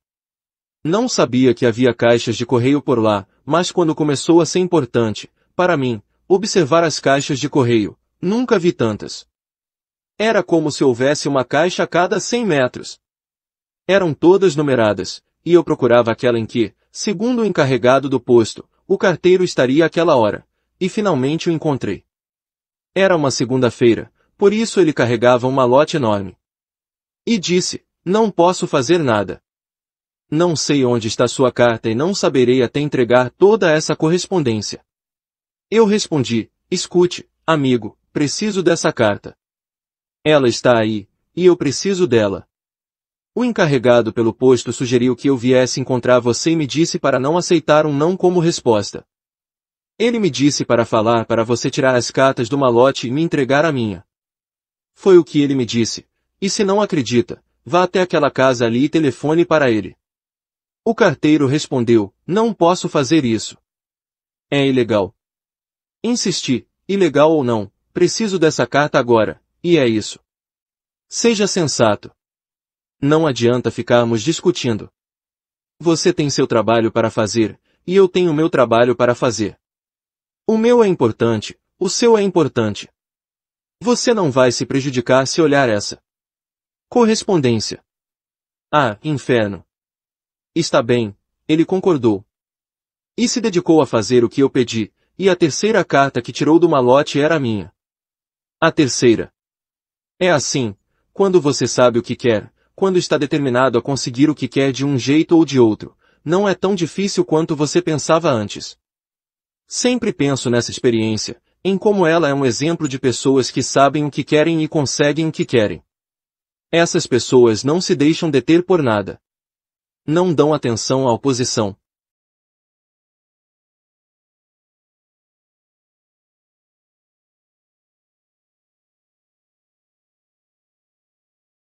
Não sabia que havia caixas de correio por lá, mas quando começou a ser importante, para mim, observar as caixas de correio, nunca vi tantas. Era como se houvesse uma caixa a cada 100 metros. Eram todas numeradas, e eu procurava aquela em que, segundo o encarregado do posto, o carteiro estaria àquela hora, e finalmente o encontrei. Era uma segunda-feira, por isso ele carregava um malote enorme. E disse, não posso fazer nada. Não sei onde está sua carta e não saberei até entregar toda essa correspondência. Eu respondi, escute, amigo, preciso dessa carta. Ela está aí, e eu preciso dela. O encarregado pelo posto sugeriu que eu viesse encontrar você e me disse para não aceitar um não como resposta. Ele me disse para falar para você tirar as cartas do malote e me entregar a minha. Foi o que ele me disse, e se não acredita, vá até aquela casa ali e telefone para ele. O carteiro respondeu, não posso fazer isso. É ilegal. Insisti, ilegal ou não, preciso dessa carta agora, e é isso. Seja sensato. Não adianta ficarmos discutindo. Você tem seu trabalho para fazer, e eu tenho meu trabalho para fazer. O meu é importante, o seu é importante. Você não vai se prejudicar se olhar essa correspondência. Ah, inferno. Está bem, ele concordou. E se dedicou a fazer o que eu pedi, e a terceira carta que tirou do malote era a minha. A terceira. É assim, quando você sabe o que quer, quando está determinado a conseguir o que quer de um jeito ou de outro, não é tão difícil quanto você pensava antes. Sempre penso nessa experiência, em como ela é um exemplo de pessoas que sabem o que querem e conseguem o que querem. Essas pessoas não se deixam deter por nada. Não dão atenção à oposição.